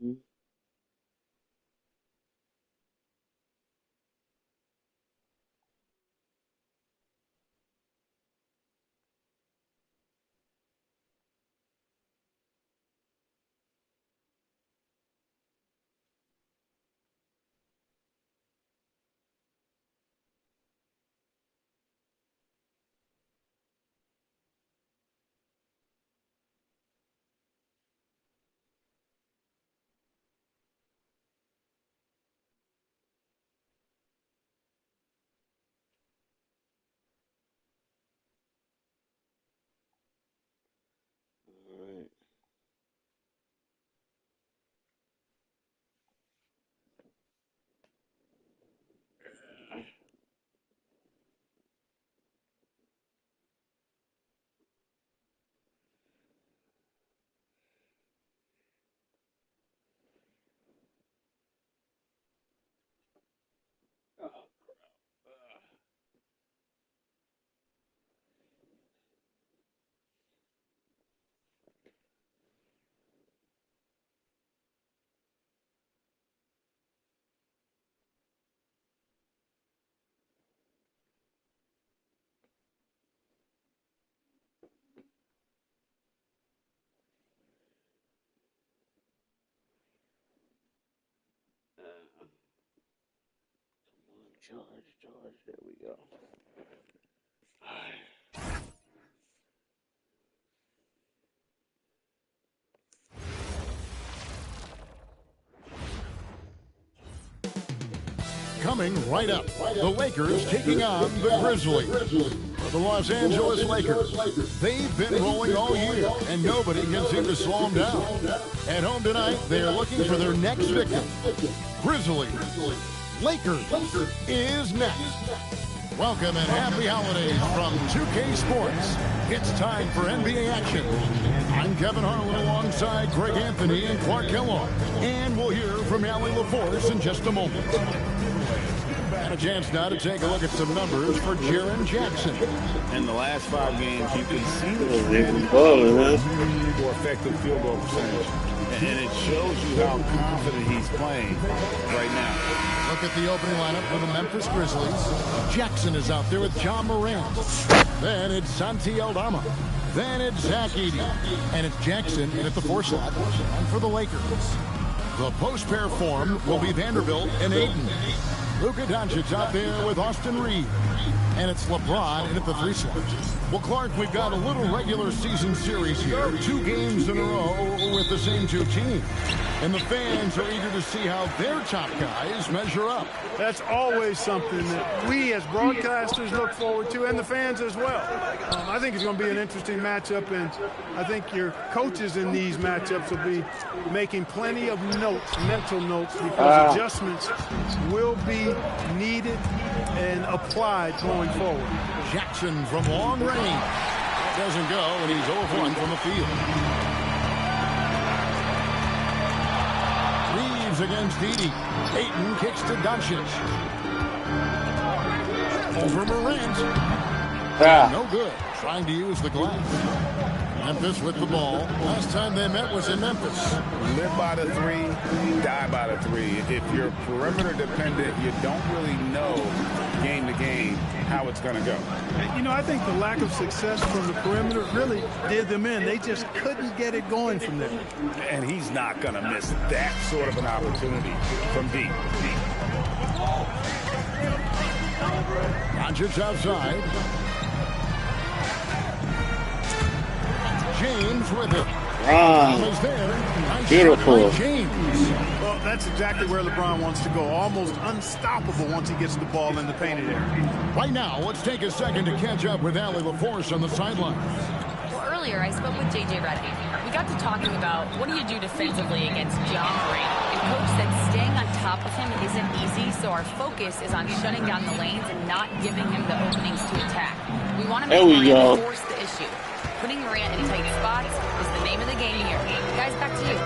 Mhm. All right. Oh, come on, charge, charge. There we go. All right. Coming right up, the Lakers taking on the Grizzlies. For the Los Angeles Lakers, they've been rolling all year, and nobody can seem to slow them down. At home tonight, they are looking for their next victim. Grizzlies. Lakers is next. Welcome and happy holidays from 2K Sports. It's time for NBA action. I'm Kevin Harlan alongside Greg Anthony and Clark Kellogg. And we'll hear from Allie LaForce in just a moment. And a chance now to take a look at some numbers for Jaren Jackson. In the last 5 games, you can see the They're balling, huh? more effective field goal percentage. And it shows you how confident he's playing right now. Look at the opening lineup for the Memphis Grizzlies. Jackson is out there with John Morant. Then it's Santi Aldama. Then it's Zach Edey. And it's Jackson in at the 4 slot. And for the Lakers, the post pair form will be Vanderbilt and Ayton. Luka Doncic out there with Austin Reeves. And it's LeBron in at the 3 slot. Well, Clark, we've got a little regular season series here. 2 games in a row with the same 2 teams. And the fans are eager to see how their top guys measure up. That's always something that we as broadcasters look forward to, and the fans as well. I think it's going to be an interesting matchup, and I think your coaches in these matchups will be making plenty of notes, mental notes, because adjustments will be needed and applied going forward. Jackson from long range. That doesn't go, and he's 0 of 1 from the field. Reeves against Edey. Ayton kicks to Doncic. Over Morant. No good. Trying to use the glass. Memphis with the ball. Last time they met was in Memphis. Live by the 3, die by the 3. If you're perimeter dependent, you don't really know game to game how it's going to go. You know, I think the lack of success from the perimeter really did them in. They just couldn't get it going from there. And he's not going to miss that sort of an opportunity from deep. Doncic outside. James with it. Wow. Nice Beautiful. James. Well, that's exactly where LeBron wants to go. Almost unstoppable once he gets the ball in the painted area. Right now, let's take a second to catch up with Allie LaForce on the sideline. Well, earlier I spoke with J.J. Redick. We got to talking about what do you do defensively against John Morant. And Coach said staying on top of him isn't easy, so our focus is on shutting down the lanes and not giving him the openings to attack. We want to make Morant force the issue. Putting Morant in tight spots is the name of the game here. Guys, back to you.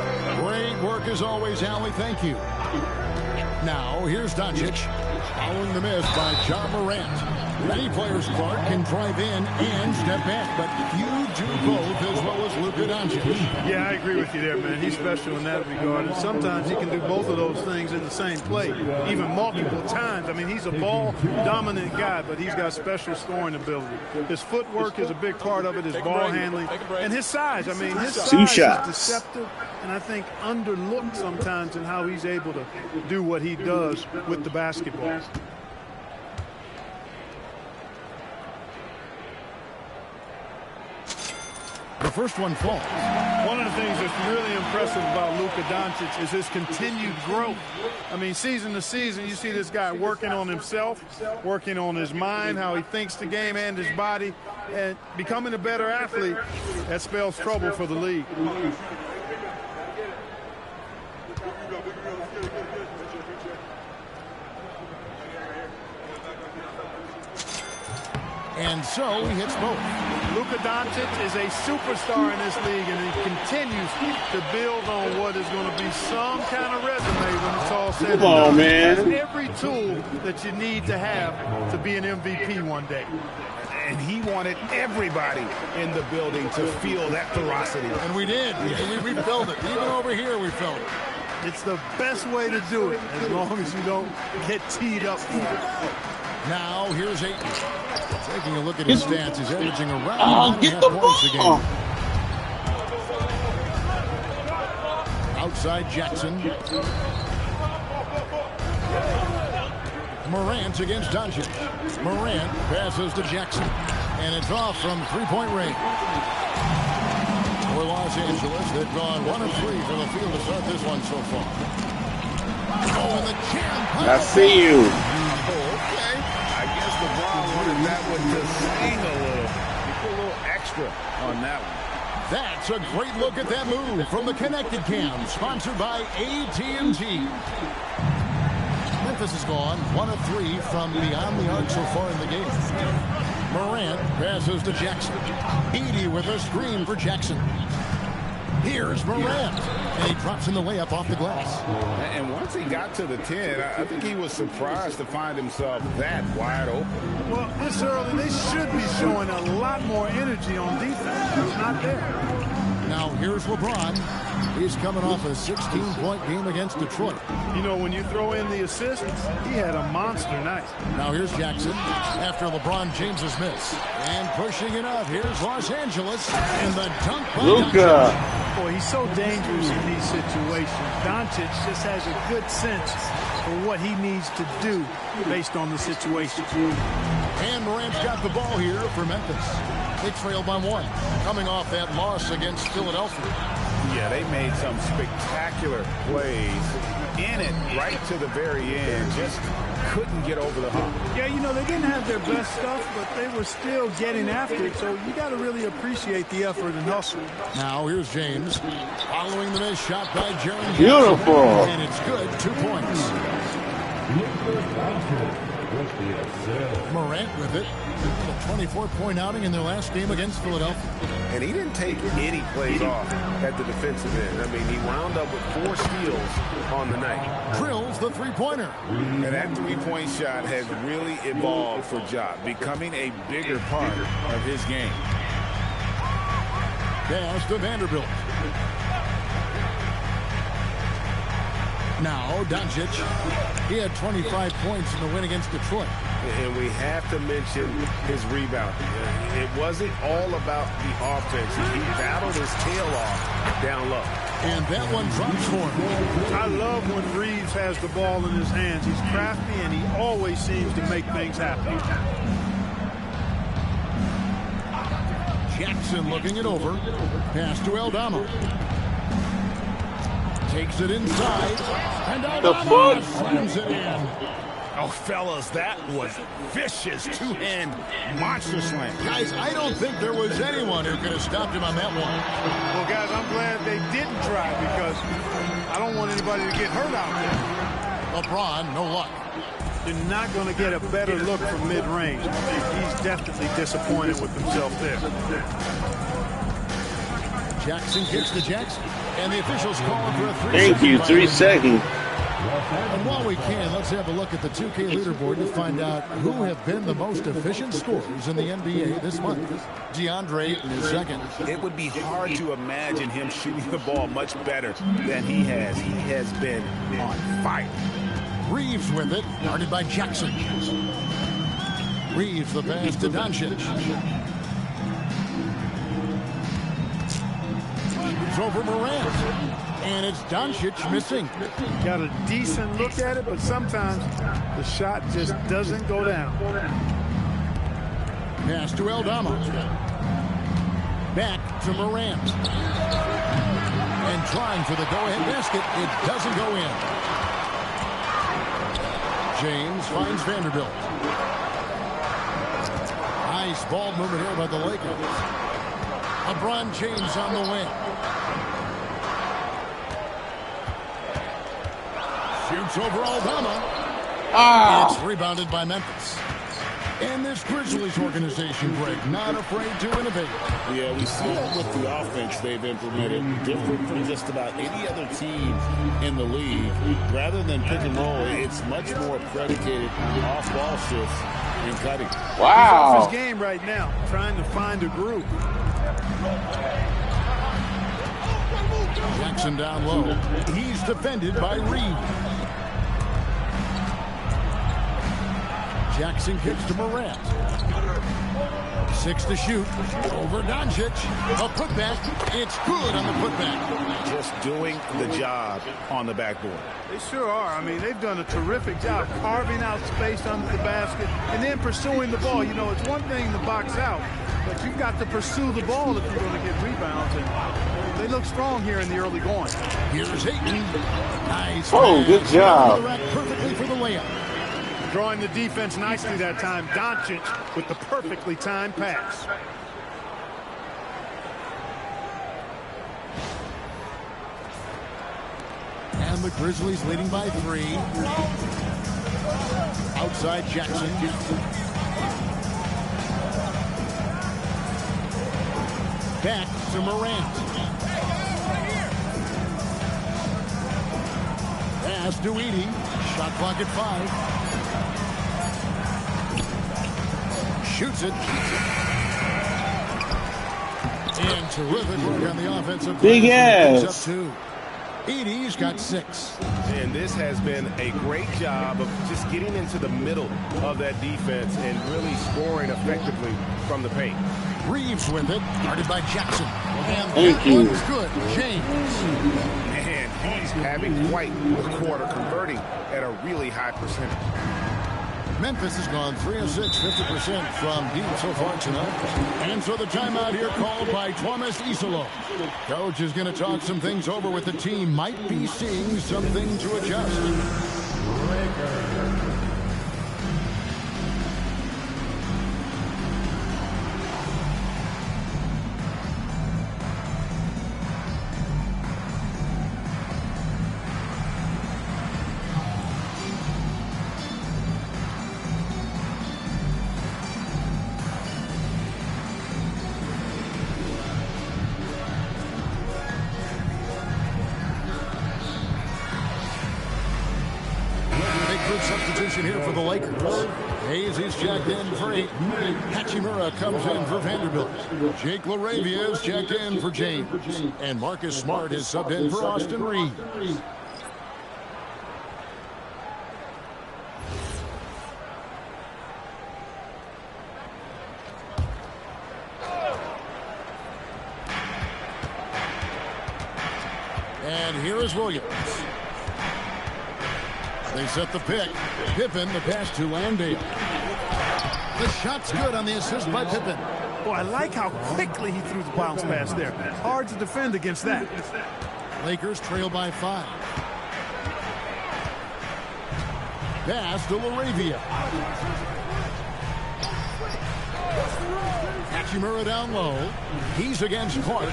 Great work as always, Allie. Thank you. Now, here's Doncic. Following the miss by John Morant. Many players, Clark, can drive in and step back, but few do both as well as Luka Doncic. Yeah, I agree with you there, man. He's special in that regard. And sometimes he can do both of those things in the same play, even multiple times. I mean, he's a ball-dominant guy, but he's got special scoring ability. His footwork is a big part of it, his ball handling, and his size. I mean, his size is deceptive, and I think underlooked sometimes in how he's able to do what he does with the basketball. The first one falls. One of the things that's really impressive about Luka Doncic is his continued growth. I mean, season to season, you see this guy working on himself, working on his mind, how he thinks the game and his body, and becoming a better athlete. That spells trouble for the league. And so he hits both. Luka Doncic is a superstar in this league, and he continues to build on what is going to be some kind of resume when it's all said and done. Come on, man. He has every tool that you need to have to be an MVP one day. And he wanted everybody in the building to feel that ferocity. And we did. We felt it. Even over here, we felt it. It's the best way to do it, as long as you don't get teed up for it. Now, here's Ayton. Taking a look at his stats, he's averaging around get the 9.5 points a ball. game. Outside Jackson. Morant against Doncic. Morant passes to Jackson. And it's off from three-point range. For Los Angeles, they've gone 1 of 3 for the field to start this one so far. Oh, and the champ. I see you. Okay. I guess LeBron wanted that one to sting a little. He put a little extra on that one. That's a great look at that move from the Connected Cam, sponsored by AT&T. Memphis has gone 1 of 3 from beyond the arc so far in the game. Morant passes to Jackson. Edey with a screen for Jackson. Here's Morant. And he drops in the layup off the glass. And once he got to the 10, I think he was surprised to find himself that wide open. Well, this early, they should be showing a lot more energy on defense. It's not there. Now here's LeBron. He's coming off a 16-point game against Detroit. You know, when you throw in the assist, he had a monster night. Now here's Jackson after LeBron James's miss. And pushing it up, here's Los Angeles. And the dunk by Luka. Boy, he's so dangerous in these situations. Doncic just has a good sense for what he needs to do based on the situation. And Morant's got the ball here for Memphis. They trail by 1, coming off that loss against Philadelphia. Yeah, they made some spectacular plays in it right to the very end. Just couldn't get over the hump. Yeah, you know, they didn't have their best stuff, but they were still getting after it. So you got to really appreciate the effort and hustle. Now here's James following the miss shot by Jaren. Beautiful. And it's good. 2 points. Morant with it. A 24-point outing in their last game against Philadelphia. And he didn't take any plays off at the defensive end. I mean, he wound up with 4 steals on the night. Drills the three-pointer. And that three-point shot has really evolved for Ja, becoming a bigger part of his game. Pass to Vanderbilt. Now Doncic. He had 25 points in the win against Detroit. And we have to mention his rebound. It wasn't all about the offense. He battled his tail off down low. And that one drops for him. I love when Reeves has the ball in his hands. He's crafty, and he always seems to make things happen. Jackson looking it over. Pass to Aldama. Takes it inside. And Aldama slams it in. Oh, fellas, that was vicious two-hand monster slam. Guys, I don't think there was anyone who could have stopped him on that one. Well, guys, I'm glad they didn't try because I don't want anybody to get hurt out there. LeBron, no luck. They're not going to get a better look from mid-range. He's definitely disappointed with himself there. Jackson kicks to Jackson. And the officials calling for a 3 Thank you. 3 seconds. And while we can, let's have a look at the 2K leaderboard to find out who have been the most efficient scorers in the NBA this month. DeAndre is second. It would be hard to imagine him shooting the ball much better than he has. He has been on fire. Reeves with it, guarded by Jackson. Reeves the pass to Doncic. Shoots over Morant. And it's Doncic missing. Got a decent look at it, but sometimes the shot just doesn't go down. Pass to Aldama. Back to Morant. And trying for the go-ahead basket. It doesn't go in. James finds Vanderbilt. Nice ball movement here by the Lakers. LeBron James on the wing. Shoots over Aldama. It's rebounded by Memphis. And this Grizzlies organization, Greg, not afraid to innovate. Yeah, we see that with the offense they've implemented. Different from just about any other team in the league. Rather than pick and roll, it's much more predicated off-ball shifts and cutting. Wow. He's off his game right now, trying to find a groove. Jackson down low. He's defended by Reed. Jackson kicks to Morant. 6 to shoot. Over Doncic. A putback. It's good on the putback. Just doing the job on the backboard. They sure are. I mean, they've done a terrific job carving out space under the basket and then pursuing the ball. You know, it's one thing to box out, but you've got to pursue the ball if you're going to get rebounds. And they look strong here in the early going. Here's Ayton. Nice. Oh, good job. Perfectly for the layup. Drawing the defense nicely that time. Doncic with the perfectly timed pass. And the Grizzlies leading by 3. Outside Jackson. Back to Morant. Pass to Edey. Shot clock at 5. Shoots it. And terrific work on the offensive. Big ass. ass. Up 2. Edey's got 6. And this has been a great job of just getting into the middle of that defense and really scoring effectively from the paint. Reeves with it, guarded by Jackson. And Thank you. one's good. James. And he's having quite the quarter, converting at a really high percentage. Memphis has gone 3 of 6, 50% from deep so far tonight. And so the timeout here called by Thomas Isolo. Coach is going to talk some things over with the team. Might be seeing something to adjust. Substitution here for the Lakers. Hayes is checked in for 8. Hachimura comes in for Vanderbilt. Jake LaRavia is checked in for James. And Marcus Smart is subbed in for Austin Reed. And here is Williams. They set the pick. Pippen, the pass to Landale. The shot's good on the assist by Pippen. Boy, I like how quickly he threw the bounce pass there. Hard to defend against that. Lakers trail by 5. Pass to LaRavia. Hachimura down low. He's against Clark.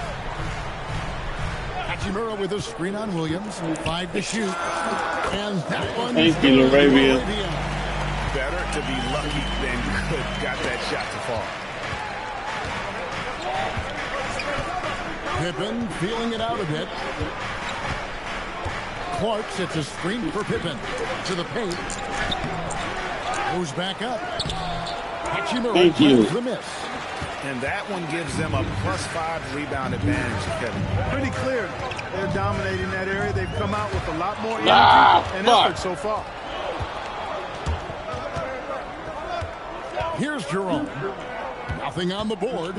Hachimura with a screen on Williams. 5 to shoot. And that one. Thank you, LaRavia. Better to be lucky than good. Got that shot to fall. Pippen feeling it out a bit. Clark sets a screen for Pippen. To the paint. Goes back up. Hachimura grabs the miss. And that one gives them a +5 rebound advantage, Kevin. Pretty clear. They're dominating that area. They've come out with a lot more energy and effort so far. Here's Jerome. Nothing on the board.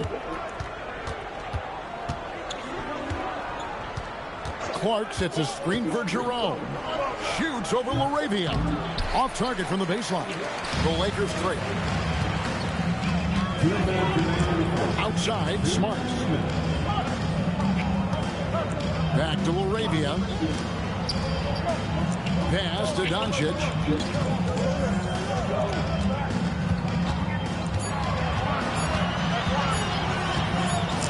Clark sets a screen for Jerome. Shoots over Laravia. Off target from the baseline. The Lakers trail. Outside, Smart. Back to Laravia. Pass to Doncic.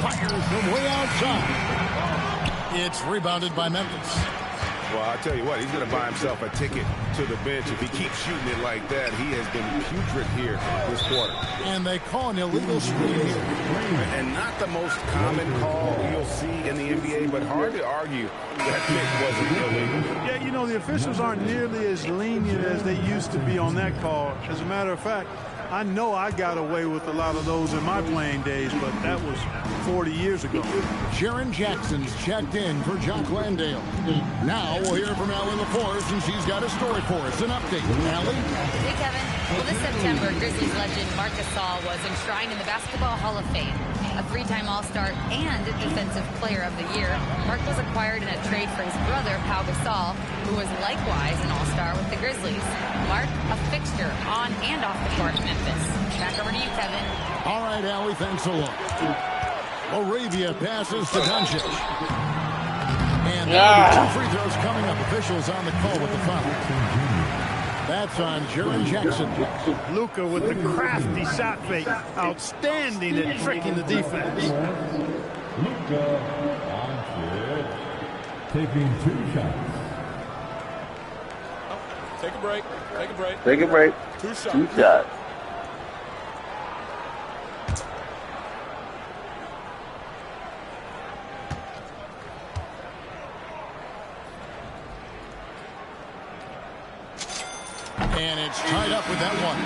Fires from way outside. It's rebounded by Memphis. Well, I tell you what, he's going to buy himself a ticket to the bench. If he keeps shooting it like that, he has been putrid here this quarter. And they call an illegal screen here. And not the most common call you'll see in the NBA, but hard to argue that pick wasn't illegal. Yeah, you know, the officials aren't nearly as lenient as they used to be on that call. As a matter of fact, I know I got away with a lot of those in my playing days, but that was 40 years ago. Jaren Jackson's checked in for Jock Landale. Now we'll hear from Allie LaForce, and she's got a story for us. An update. Allie? Hey, Kevin. Well, this September, Grizzlies legend Marc Gasol was enshrined in the Basketball Hall of Fame. A three-time All-Star and Defensive Player of the Year, Marc was acquired in a trade for his brother, Pau Gasol, who was likewise an All-Star with the Grizzlies. Marc, a fixture on and off the court in Memphis. Back over to you, Kevin. All right, Allie, thanks a lot. Laravia passes to Doncic. And there will be 2 free throws coming up. Officials on the call with the foul. That's on Jaren Jackson. Luka with the crafty shot fake. Outstanding at tricking the defense. Luka taking 2 shots. Take a break. Take a break. Take a break. 2 shots. 2 shots. And it's tied up with that one.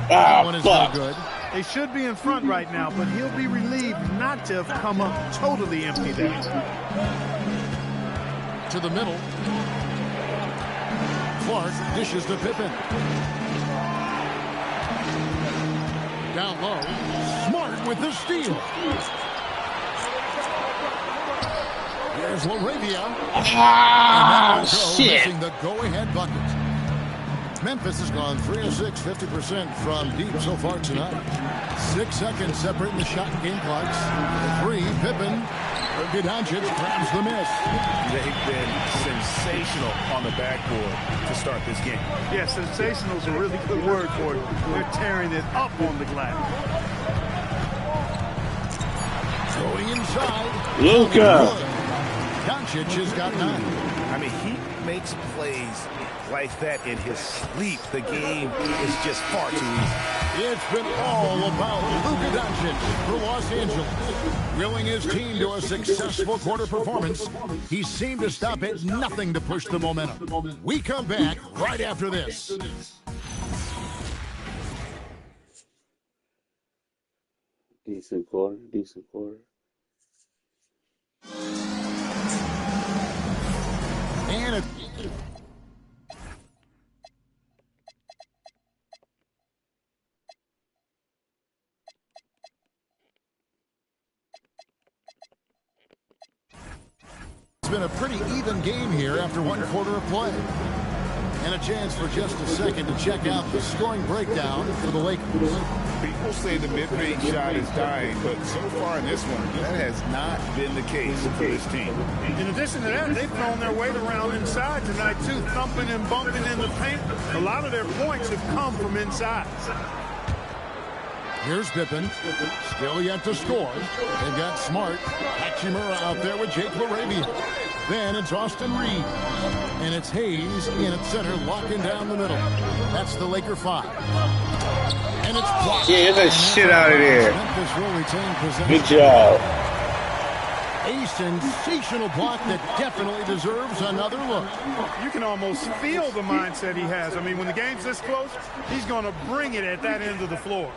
That one is no good. They should be in front right now, but he'll be relieved not to have come up totally empty there. To the middle. Clark dishes to Pippen. Down low. Smart with the steal. There's Laravia. And missing the go-ahead bucket. Memphis has gone 3 of 6, 50% from deep so far tonight. 6 seconds separating the shot game clocks. 3, Pippen. Doncic grabs the miss. They've been sensational on the backboard to start this game. Yeah, sensational is a really good word for it. They're tearing it up on the glass. Going inside. Luka. Doncic has got 9. I mean, he makes plays like that in his sleep. The game is just far too easy. It's been all about Luka Doncic for Los Angeles. Willing his team to a successful quarter performance, he seemed to stop at nothing to push the momentum. We come back right after this. Decent quarter, decent quarter. And it's been a pretty even game here after 1 quarter of play. And a chance for just a second to check out the scoring breakdown for the Lakers. People say the mid-range shot is dying, but so far in this one, that has not been the case for this team. In addition to that, they've thrown their weight around inside tonight, too, thumping and bumping in the paint. A lot of their points have come from inside. Here's Pippen. Still yet to score. They've got Smart. Hachimura out there with Jake LaRavia. Then it's Austin Reed. And it's Hayes in at center, locking down the middle. That's the Laker 5. And it's blocked. Get that shit out of there. Memphis will retain possession. Good job. A sensational block that definitely deserves another look. You can almost feel the mindset he has. I mean, when the game's this close, he's going to bring it at that end of the floor.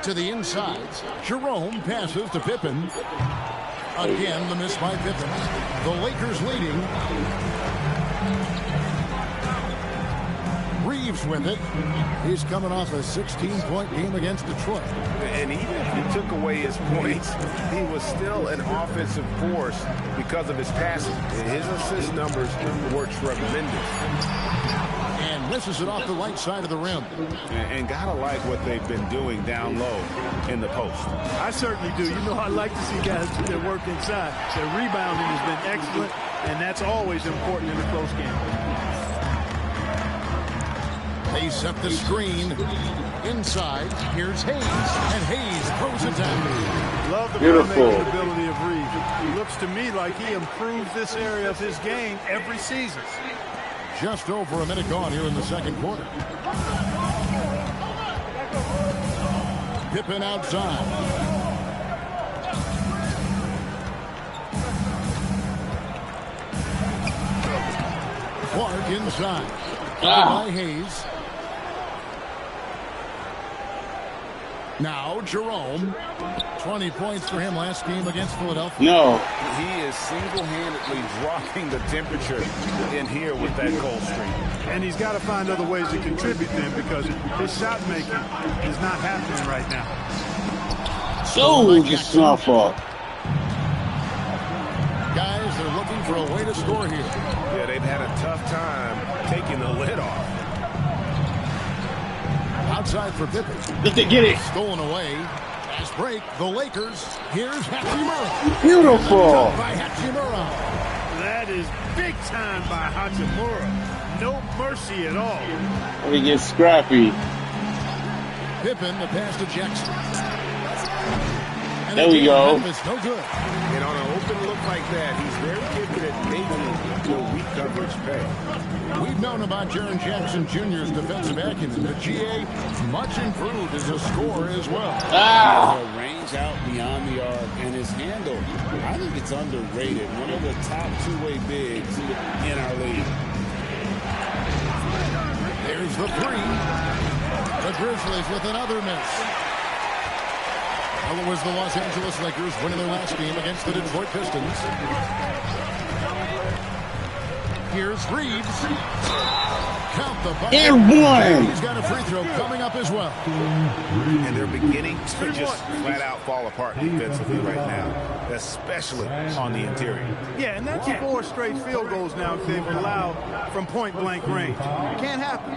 To the inside, Jerome passes to Pippen. Again, the miss by Pippen. The Lakers leading. Reeves with it. He's coming off a 16-point game against Detroit. And even if you took away his points, he was still an offensive force because of his passing. His assist numbers were tremendous. And misses it off the right side of the rim. And gotta like what they've been doing down low in the post. I certainly do. You know, I like to see guys do their work inside. Their rebounding has been excellent, and that's always important in a close game. They set the screen. Inside, here's Hayes. And Hayes throws it down. Love the Beautiful playmaking ability of Reeves. He looks to me like he improves this area of his game every season. Just over a minute gone here in the second quarter. Pippen outside. Clark inside. By Hayes. Now Jerome. 20 points for him last game against Philadelphia. No. He is single-handedly dropping the temperature in here with that cold streak. And he's got to find other ways to contribute then, because his shot making is not happening right now. So just small fault. Guys, they're looking for a way to score here. Yeah, they've had a tough time taking the lid off. Outside for Pippen. Let it get it. Stolen away. Fast break. The Lakers. Here's Hachimura. Beautiful. By Hachimura. That is big time by Hachimura. No mercy at all. Let me get scrappy. Pippen, the pass to Jackson. And There we go. Memphis, no good. And on an open look like that, he's very gifted at making the weak coverage pay. We've known about Jaren Jackson Jr.'s defensive acumen, but GA much improved as a scorer as well. The range out beyond the arc and his handle, I think it's underrated. One of the top two-way bigs in our league. There's the three. The Grizzlies with another miss. Well, it was the Los Angeles Lakers winning their last game against the Detroit Pistons. Here's Reeves. Count the bucket. And one. He's got a free throw coming up as well. And they're beginning to just flat out fall apart defensively right now, especially on the interior. Yeah, and that's 4 straight field goals now they've allowed from point-blank range. Can't happen.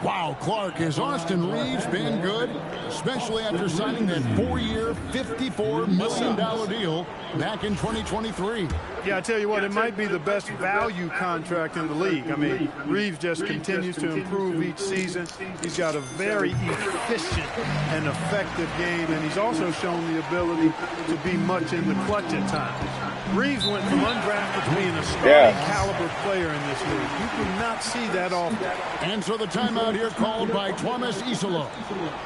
Wow, Clark, has Austin Reeves been good? Especially after signing that 4-year, $54 million deal back in 2023. Yeah, I tell you what, it might be the best value contract in the league. I mean, Reeves just continues to improve each season. He's got a very efficient and effective game, and he's also shown the ability to be much in the clutch at times. Reeves went from undrafted to being a starting caliber player in this league. You do not see that often. And so the timeout here called by Thomas Isolo.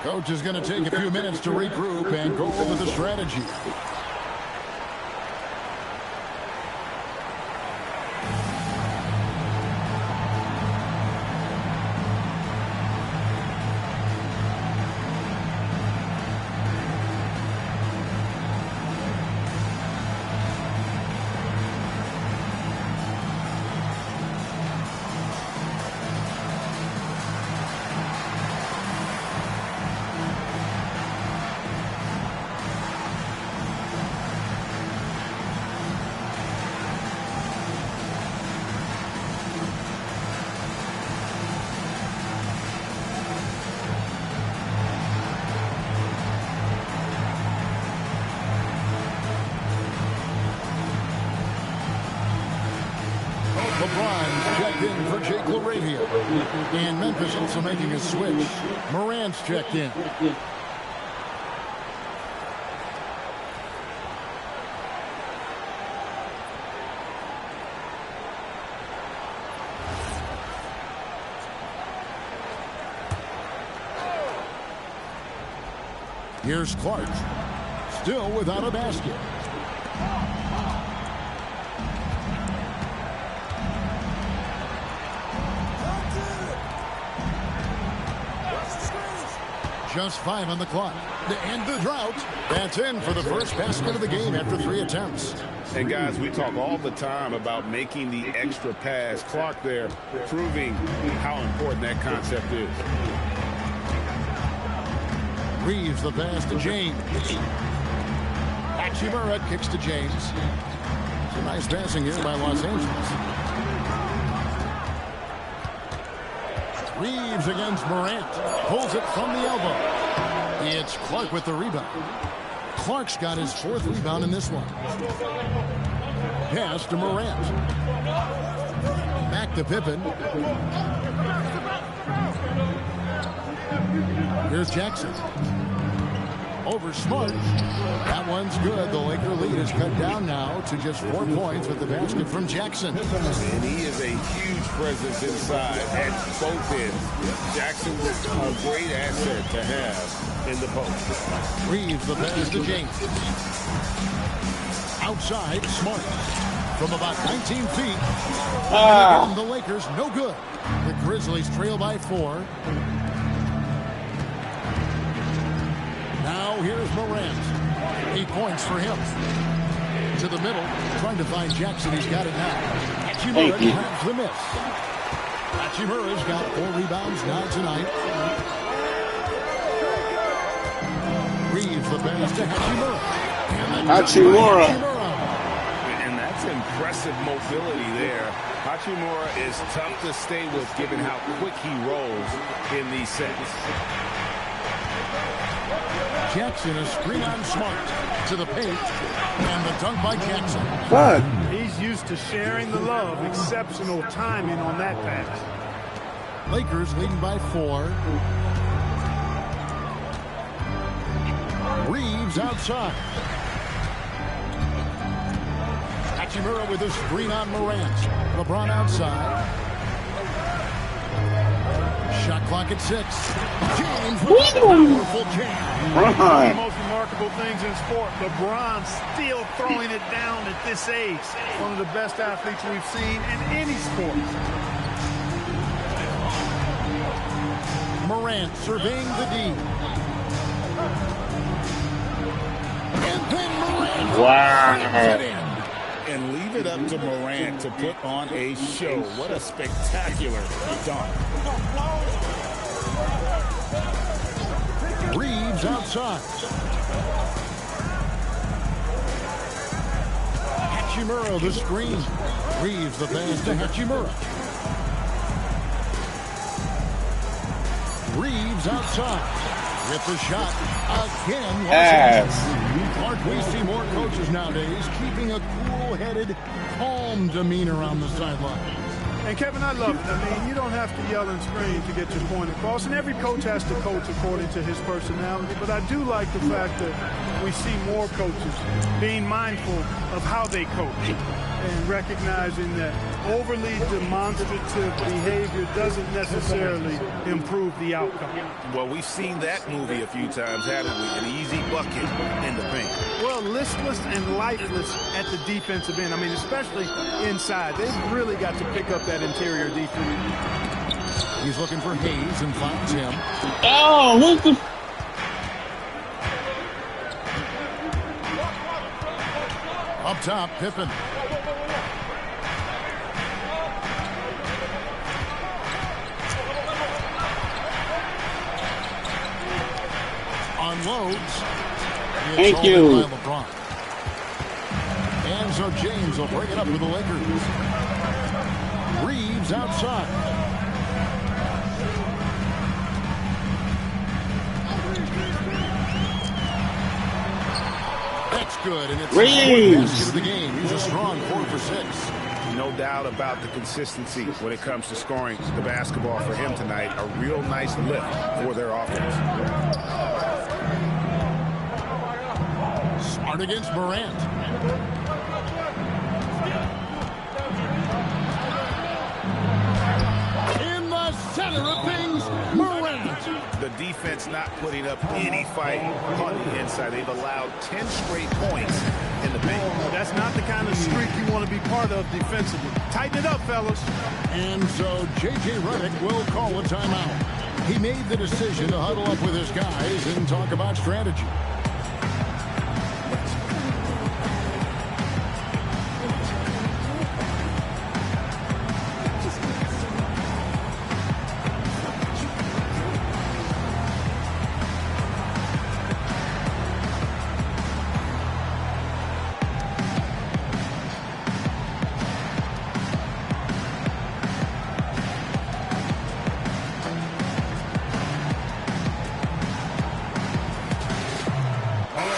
Coach is going to take a few minutes to regroup and go over the strategy. right here. And Memphis also making a switch. Morant's checked in. Here's Clark, still without a basket. Just 5 on the clock to end the drought. That's in for the first basket of the game after 3 attempts. And guys, we talk all the time about making the extra pass. Clark there proving how important that concept is. Reeves the pass to James. Hachimura kicks to James. It's a nice passing here by Los Angeles. Reeves against Morant. Pulls it from the elbow. It's Clark with the rebound. Clark's got his 4th rebound in this one. Pass to Morant. Back to Pippen. Here's Jackson. Over Smart. That one's good. The Laker lead is cut down now to just 4 points with the basket from Jackson. And he is a huge presence inside at both ends. Jackson's a great asset to have in the post. Reeves the pass to James. Outside, Smart. From about 19 feet. The Lakers no good. The Grizzlies trail by 4. Now here's Morant. 8 points for him. To the middle, trying to find Jackson. He's got it now. Hachimura grabs the miss. Hachimura's got 4 rebounds now tonight. Reeves the pass to Hachimura. Hachimura. And that's impressive mobility there. Hachimura is tough to stay with given how quick he rolls in these sets. Jackson, a screen on Smart to the paint, and the dunk by Jackson. Fun. He's used to sharing the love. Exceptional timing on that pass. Lakers leading by 4. Reeves outside. Hachimura with a screen on Morant. LeBron outside. Shot clock at 6. James with a powerful jam. One of the most remarkable things in sport, LeBron still throwing it down at this age. One of the best athletes we've seen in any sport. Morant surveying the D. And then Morant. Wow. And leave it up to Morant to put on a show. What a spectacular dunk. Reeves outside. Hachimura the screen. Reeves the pass to Hachimura. Reeves outside. With the shot again. Clark, we see more coaches nowadays keeping a cool-headed, calm demeanor on the sideline. And Kevin, I love it. I mean, you don't have to yell and scream to get your point across, and every coach has to coach according to his personality. But I do like the fact that we see more coaches being mindful of how they coach and recognizing that overly demonstrative behavior doesn't necessarily improve the outcome. Well, we've seen that movie a few times, haven't we? An easy bucket in the paint. Well, listless and lifeless at the defensive end. I mean, especially inside. They've really got to pick up that interior defense. He's looking for Hayes and finds him. Oh, what the... Up top, Pippen. Unloads. Thank you. LeBron. And so James will bring it up for the Lakers. Reeves outside. That's good, and it's the fourth basket of the game. He's a strong 4 for 6. No doubt about the consistency when it comes to scoring the basketball for him tonight. A real nice lift for their offense. Smart against Morant. In the center of things, Morant. The defense not putting up any fight on the inside. They've allowed 10 straight points in the paint. That's not the kind of streak you want to be part of defensively. Tighten it up, fellas. And so J.J. Redick will call a timeout. He made the decision to huddle up with his guys and talk about strategy.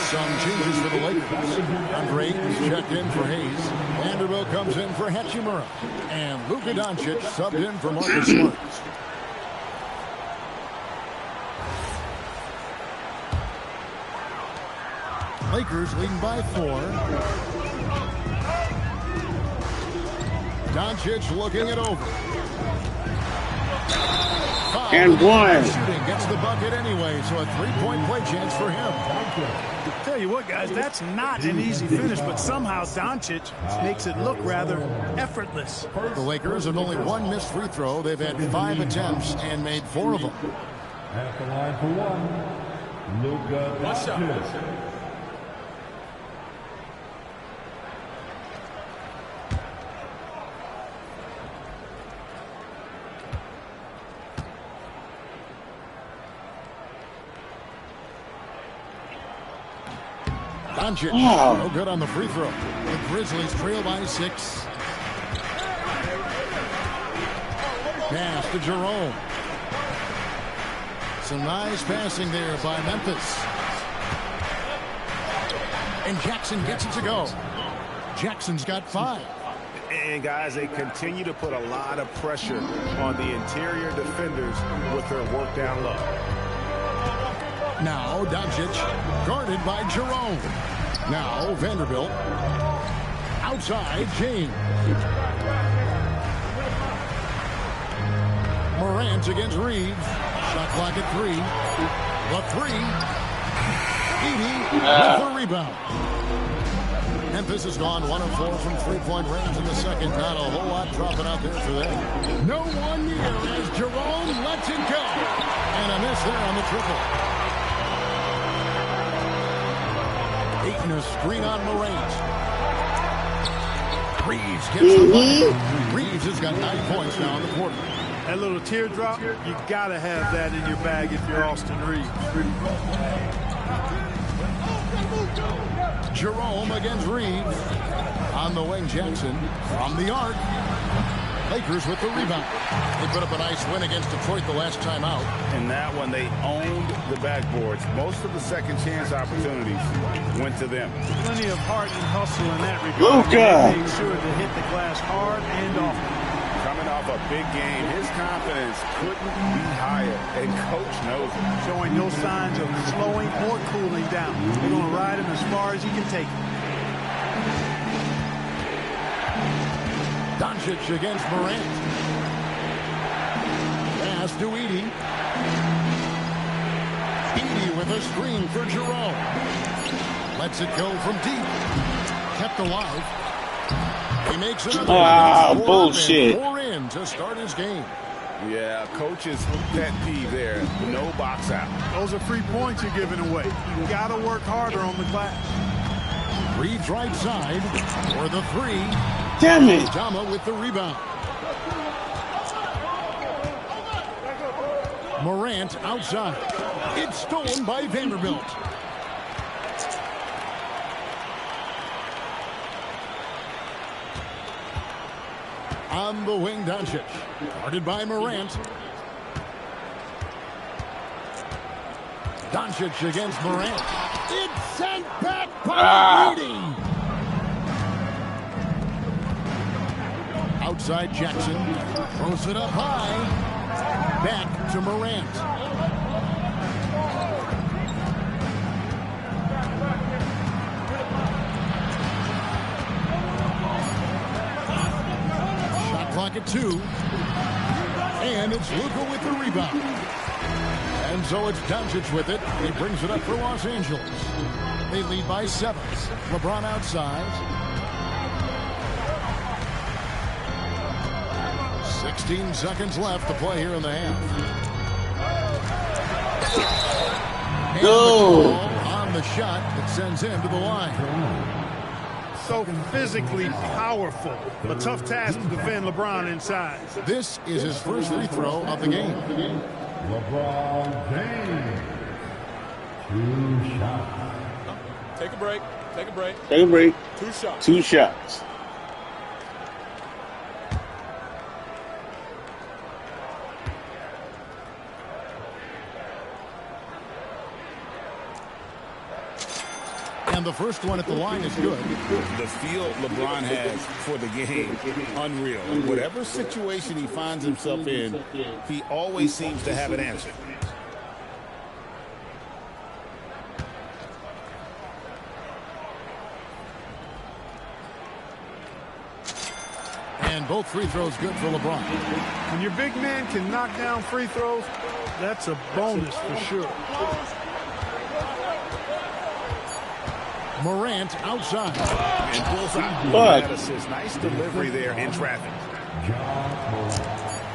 Some changes for the Lakers. Andre is checked in for Hayes. Vanderbilt comes in for Hachimura. And Luka Doncic subbed in for Marcus Smart. Lakers leading by 4. Doncic looking it over. And one. Shooting gets the bucket anyway, so a 3-point play chance for him. Tell you what, guys, that's not an easy finish, but somehow Doncic makes it look rather effortless. The Lakers have only one missed free throw. They've had 5 attempts and made 4 of them. At the line for one, Luka Doncic. Doncic, no good on the free throw. The Grizzlies trail by 6. Pass to Jerome. Some nice passing there by Memphis. And Jackson gets it to go. Jackson's got 5. And, guys, they continue to put a lot of pressure on the interior defenders with their work down low. Now Doncic guarded by Jerome. Now Vanderbilt. Outside James. Morant against Reeves. Shot clock at 3. The 3. Edey with the rebound. Memphis has gone 1 of 4 from 3-point range in the second. Not a whole lot dropping out there for them. No one near as Jerome lets it go. And a miss there on the triple. Ayton a screen on Morant. Reeves gets the ball. Reeves has got 9 points now in the quarter. That little teardrop, you got to have that in your bag if you're Austin Reeves. Jerome against Reeves. On the wing, Jackson from the arc. Lakers with the rebound. They put up a nice win against Detroit the last time out. In that one, they owned the backboards. Most of the second chance opportunities went to them. Plenty of heart and hustle in that regard. Luka! They made sure to hit the glass hard and often. Coming off a big game, his confidence couldn't be higher, and Coach knows it. Showing no signs of slowing or cooling down. They're going to ride him as far as he can take him. Doncic against Morant. Pass to Edey. Edey with a screen for Jerome. Lets it go from deep. Kept alive. He makes it. Bullshit. 4 in to start his game. Yeah, Coach's pet peeve there. No box out. Those are free points you're giving away. You got to work harder on the glass. Reeves right side for the 3. Damn it. Dama with the rebound. Morant outside. It's stolen by Vanderbilt. On the wing, Doncic. Guarded by Morant. Doncic against Morant. It's sent back by Edey. outside Jackson. Throws it up high. Back to Morant. Shot clock at 2. And it's Luka with the rebound. And so it's Doncic with it. He brings it up for Los Angeles. They lead by 7. LeBron outside. 16 seconds left to play here in the half. And the call on the shot that sends him to the line. So physically powerful. A tough task to defend LeBron inside. This is his first free throw of the game. LeBron James. 2 shots. Take a break. Take a break. Take a break. 2 shots. 2 shots. And the first one at the line is good. The feel LeBron has for the game, unreal. In whatever situation he finds himself in, he always seems to have an answer. And both free throws good for LeBron. When your big man can knock down free throws, that's a bonus for sure. Morant outside. And bullseye. That assist. Nice delivery there in traffic.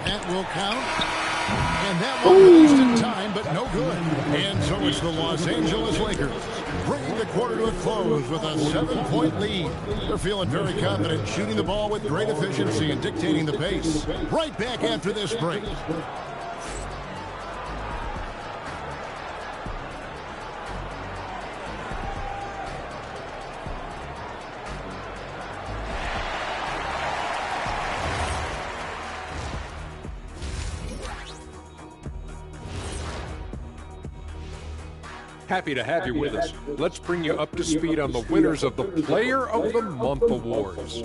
That will count. And that one released in time, but no good. And so it's the Los Angeles Lakers bringing the quarter to a close with a 7-point lead. They're feeling very confident, shooting the ball with great efficiency and dictating the pace. Right back after this break. Happy to have you with us. Let's bring you up to speed on the winners of the Player of the Month Awards.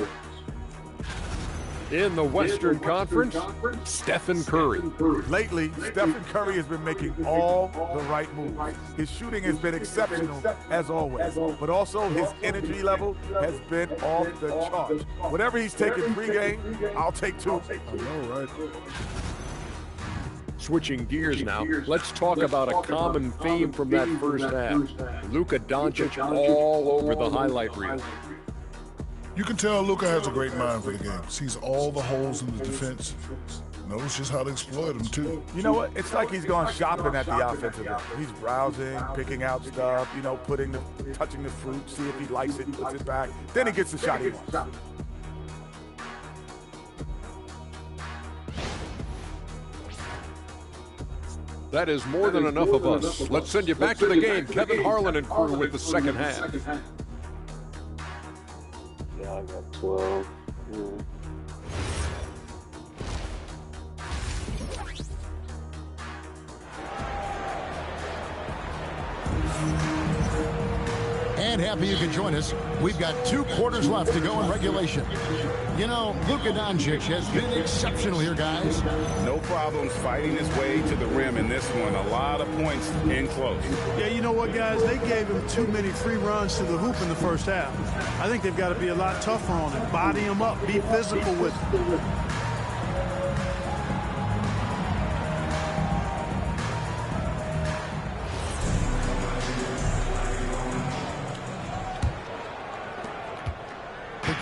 In the Western Conference, Stephen Curry. Lately, Stephen Curry has been making all the right moves. His shooting has been exceptional, as always, but also his energy level has been off the charts. Whatever he's taking pregame, I'll take 2. I know, right? Switching gears now, let's talk about a common theme from that first half. Luka Doncic all over the highlight reel. You can tell Luka has a great mind for the game. Sees all the holes in the defense. Knows just how to exploit them, too. You know what? It's like he's gone shopping at the offensive end. He's browsing, picking out stuff, you know, touching the fruit, see if he likes it, puts it back. Then he gets the shot he wants. That is more than enough of us. Let's send you back to the game. Kevin Harlan and crew with the second half. Yeah, I got 12. And happy you could join us. We've got 2 quarters left to go in regulation. You know, Luka Doncic has been exceptional here, guys. No problems fighting his way to the rim in this one. A lot of points in close. Yeah, you know what, guys? They gave him too many free runs to the hoop in the first half. I think they've got to be a lot tougher on him. Body him up. Be physical with him.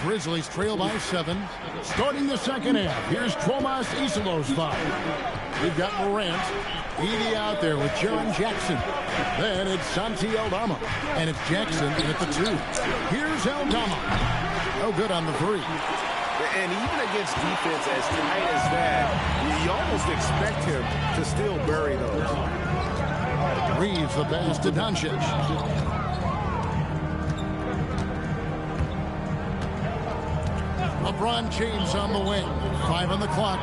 Grizzlies trail by 7. Starting the second half, here's Tomas Isolos's foul. We've got Morant. Edie out there with Jaren Jackson. Then it's Santi Aldama. And it's Jackson at the 2. Here's Aldama. No good on the 3. And even against defense as tight as that, you almost expect him to still bury those. Reeves the pass to Doncic. LeBron James on the wing. 5 on the clock.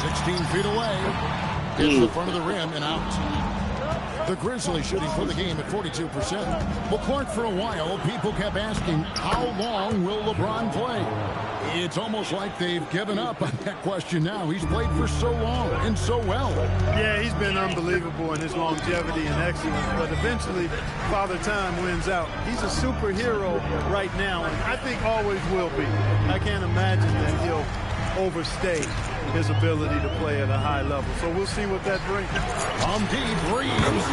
16 feet away. Hits the front of the rim and out. The Grizzlies shooting for the game at 42%. Well, Clark, for a while, people kept asking, how long will LeBron play? It's almost like they've given up on that question now. He's played for so long and so well. Yeah, he's been unbelievable in his longevity and excellence, but eventually Father Time wins out. He's a superhero right now, and I think always will be. I can't imagine that he'll overstay his ability to play at a high level. So we'll see what that brings. On deep, Reeves.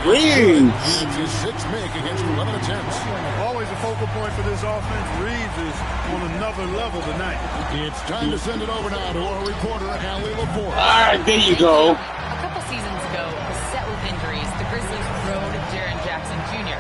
Reeves! His sixth make against 11 attempts. Always a focal point for this offense. Reeves is on another level tonight. It's time to send it over now to our reporter, Allie LaForce. All right, there you go. A couple seasons ago, beset with injuries, the Grizzlies rode Jaren Jackson Jr.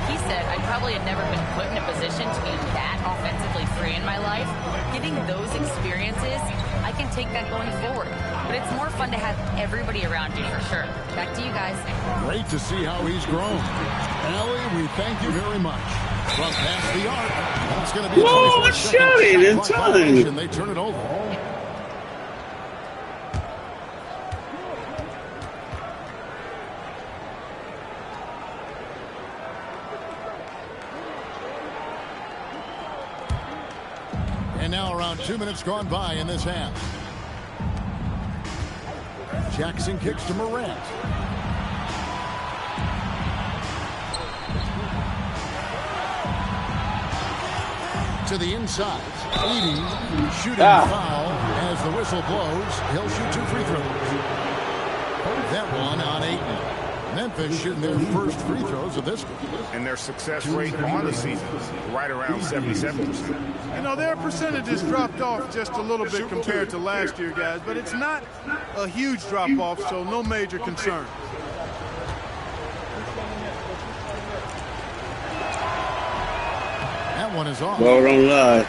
He said, I probably had never been put in a position to be that offensively free in my life. Getting those experiences, I can take that going forward. But it's more fun to have everybody around you for sure. Back to you guys. Great to see how he's grown. Allie, we thank you very much. From past the arc, that's going to be a 24-second shot clock violation. They turn it over. And now around 2 minutes gone by in this half. Jackson kicks to Morant. To the inside. 80 shooting foul as the whistle blows. He'll shoot 2 free throws. That one on Ayton. Memphis shooting their first free throws of this game. And their success rate on the season, right around 77%. You know, their percentages dropped off just a little bit compared to last year, guys, but it's not a huge drop-off, so no major concern. That one is off. Well, don't lie.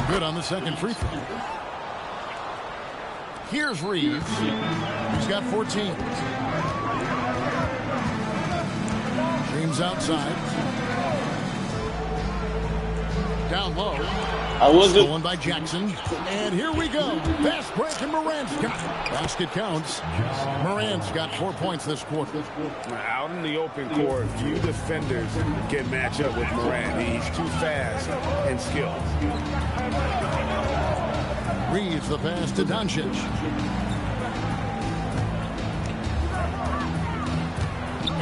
Good on the second free throw. Here's Reeves. He's got 14. James outside. Down low. Stolen by Jackson. And here we go. Fast break, and Morant's got it. Basket counts. Morant's got 4 points this quarter. Out in the open court, few defenders can match up with Morant. He's too fast and skilled. Reeves the pass to Doncic.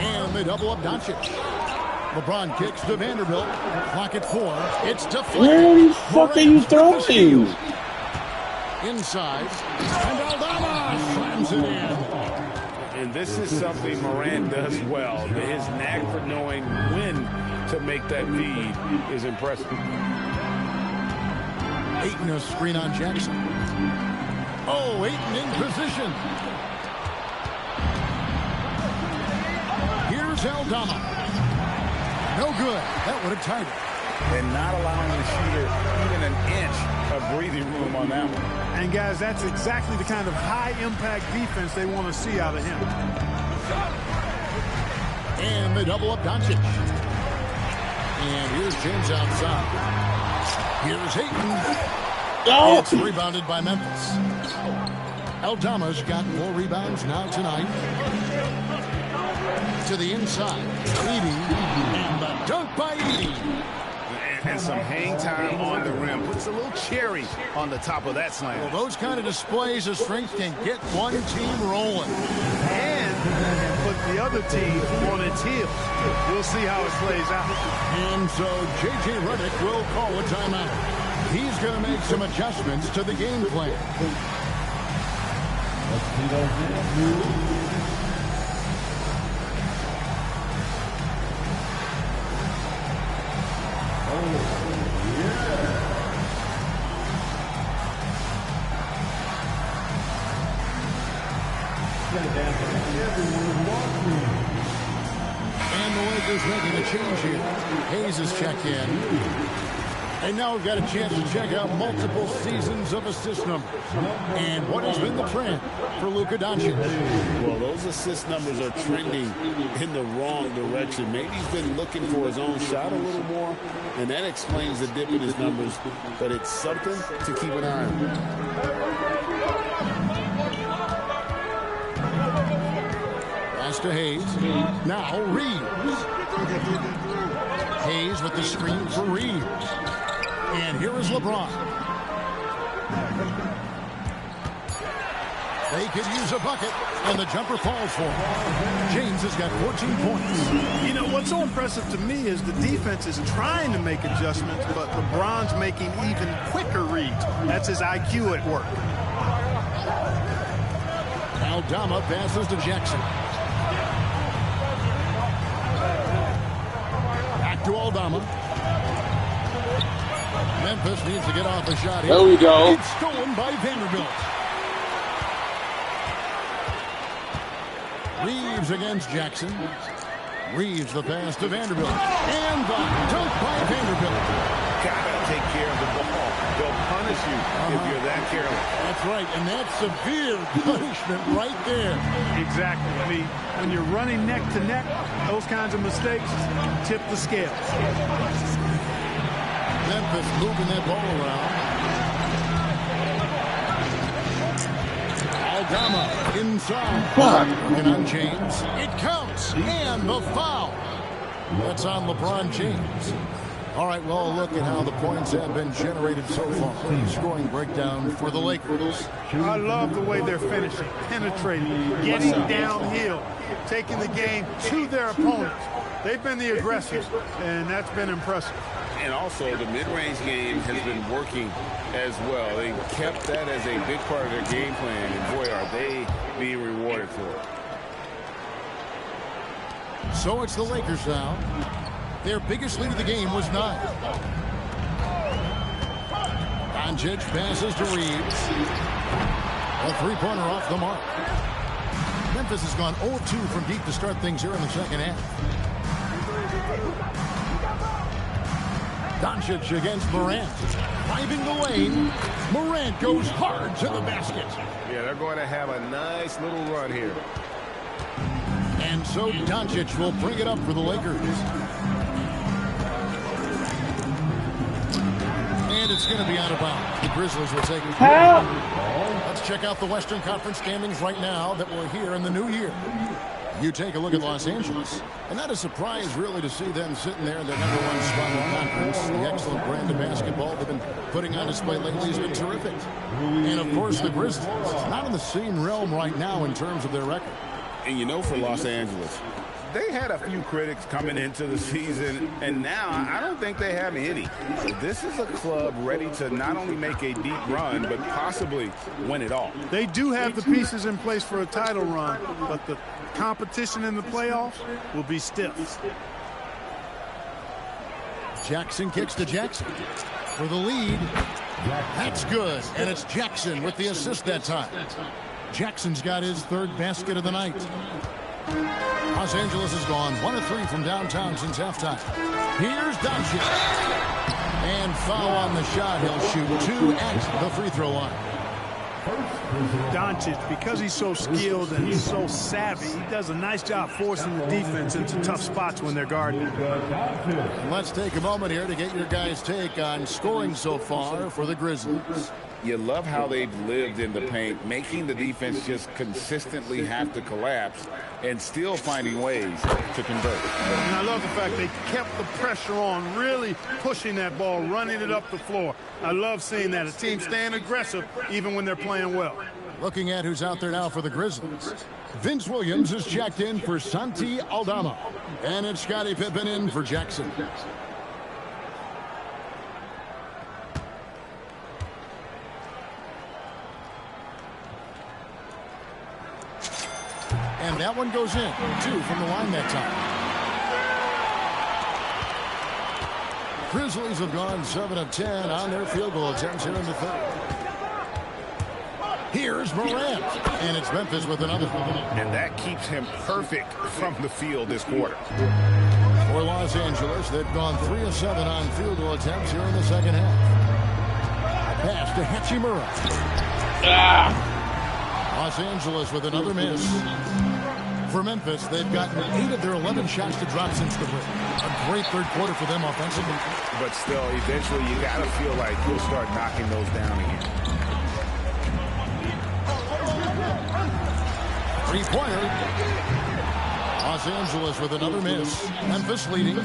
And they double up Doncic. LeBron kicks to Vanderbilt. Clock at 4. It's deflected. Where the fuck are you throwing? Inside. And Aldama slams it in. And this is something Morant does well. His knack for knowing when to make that feed is impressive. Ayton a screen on Jackson. Oh, Ayton in position. Here's Aldama. No good. That would have tied it. And not allowing the shooter even an inch of breathing room on that one. And, guys, that's exactly the kind of high-impact defense they want to see out of him. And they double up Doncic. And here's James outside. Here's Ayton. It's rebounded by Memphis. Aldama's got 4 rebounds now tonight. To the inside. Edey. And the dunk by Edey. And some hang time on the rim. Puts a little cherry on the top of that slam. Well, those kind of displays of strength can get one team rolling. And put the other team on its heels. We'll see how it plays out. And so J.J. Redick will call a timeout. He's going to make some adjustments to the game plan. And the Lakers making a change here. Hayes has checked in. And now we've got a chance to check out multiple seasons of assist numbers. And what has been the trend for Luka Doncic? Well, those assist numbers are trending in the wrong direction. Maybe he's been looking for his own shot a little more, and that explains the dip in his numbers. But it's something to keep an eye on. Pass to Hayes. Now Reeves. Hayes with the screen for Reeves. And here is LeBron. They could use a bucket, and the jumper falls for him. James has got 14 points. You know, what's so impressive to me is the defense is trying to make adjustments, but LeBron's making even quicker reads. That's his IQ at work. Aldama passes to Jackson. Back to Aldama. Memphis needs to get off a shot here. There we go. It's stolen by Vanderbilt. Reeves against Jackson. Reeves the pass to Vanderbilt. And the dunk by Vanderbilt. Gotta take care of the ball. They'll punish you if you're that careless. That's right, and that's severe punishment right there. Exactly. I mean, when you're running neck to neck, those kinds of mistakes tip the scales. Memphis moving that ball around. Aldama inside. Working on James. It counts. And the foul. That's on LeBron James. All right, well, look at how the points have been generated so far. Scoring breakdown for the Lakers. I love the way they're finishing, penetrating, getting downhill, taking the game to their opponents. They've been the aggressors, and that's been impressive. And also, the mid-range game has been working as well. They kept that as a big part of their game plan, and boy, are they being rewarded for it. So it's the Lakers now. Their biggest lead of the game was 9. Doncic passes to Reeves. A three-pointer off the mark. Memphis has gone 0-2 from deep to start things here in the second half. Doncic against Morant. Driving the lane. Morant goes hard to the basket. Yeah, they're going to have a nice little run here. And so Doncic will bring it up for the Lakers. And it's going to be out of bounds. The Grizzlies will take it. Let's check out the Western Conference standings right now that we're here in the new year. You take a look at Los Angeles, and not a surprise really to see them sitting there in their #1 spot in the conference. The excellent brand of basketball they've been putting on display lately has been terrific. And of course the Grizzlies, not in the same realm right now in terms of their record. And you know, for Los Angeles, they had a few critics coming into the season, and now I don't think they have any. This is a club ready to not only make a deep run, but possibly win it all. They do have the pieces in place for a title run, but the competition in the playoffs will be stiff. Jackson kicks to Jackson for the lead. That's good, and it's Jackson with the assist that time. Jackson's got his 3rd basket of the night. Los Angeles has gone 1 of 3 from downtown since halftime. Here's Doncic. And foul on the shot. He'll shoot 2 at the free throw line. Doncic, because he's so skilled and so savvy, he does a nice job forcing the defense into tough spots when they're guarding. Let's take a moment here to get your guys' take on scoring so far for the Grizzlies. You love how they've lived in the paint, making the defense just consistently have to collapse and still finding ways to convert. And I love the fact they kept the pressure on, really pushing that ball, running it up the floor. I love seeing that. A team staying aggressive even when they're playing well. Looking at who's out there now for the Grizzlies. Vince Williams is checked in for Santi Aldama. And it's Scottie Pippen in for Jackson. And that one goes in. 2 from the line that time. Grizzlies have gone 7 of 10 on their field goal attempts here in the 3rd. Here's Morant. And it's Memphis with another. And that keeps him perfect from the field this quarter. For Los Angeles, they've gone 3 of 7 on field goal attempts here in the second half. Pass to Hachimura. Los Angeles with another miss. For Memphis, they've gotten 8 of their 11 shots to drop since the break. A great third quarter for them offensively. But still, eventually you got to feel like you'll start knocking those down again. Three-pointer. Los Angeles with another miss. Memphis leading.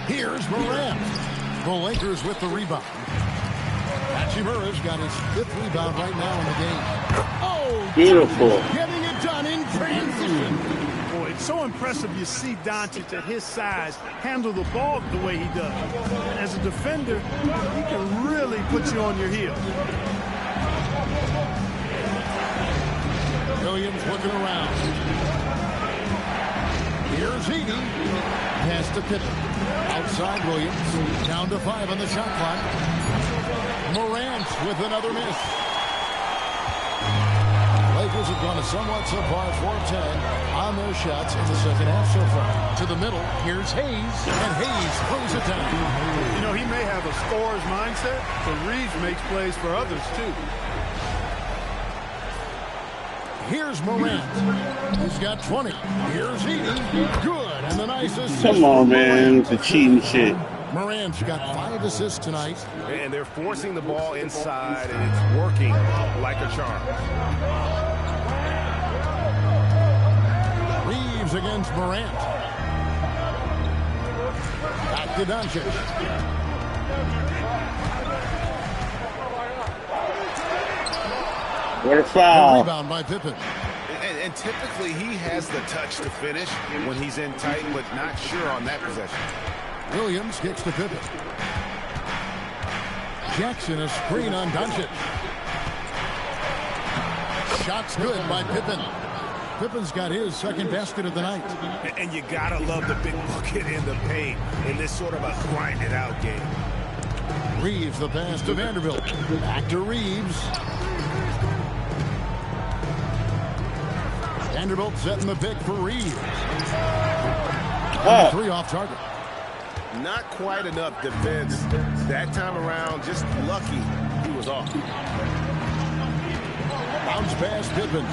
Here's Morant. The Lakers with the rebound. Hachimura's got his 5th rebound right now in the game. Oh, beautiful. Getting it done in transition. Boy, it's so impressive you see Doncic at his size handle the ball the way he does. And as a defender, he can really put you on your heels. Williams looking around. Here's Edey. Pass to Pippen. Outside Williams. Down to 5 on the shot clock. Morant with another miss. Lakers have gone a somewhat subpar 4-10 on their shots in the second half so far. To the middle, here's Hayes, and Hayes throws it down. You know, he may have a scorer's mindset, but Reeves makes plays for others, too. Here's Morant. He's got 20. Here's Edey. Good, and the nice assist. Come on, man. The cheating shit. Morant's got 5 assists tonight. And they're forcing the ball inside, and it's working like a charm. Reeves against Morant. Back to Doncic. What a foul. Rebound by Pippen. And typically he has the touch to finish when he's in tight, but not sure on that possession. Williams kicks to Pippen. Jackson a screen on Doncic. Shots good by Pippen. Pippen's got his second basket of the night. And you gotta love the big bucket in the paint in this sort of a grinded out game. Reeves the pass to Vanderbilt. Back to Reeves. Vanderbilt setting the pick for Reeves. 3 off target. Not quite enough defense that time around. Just lucky he was off. Bounce pass Pippen.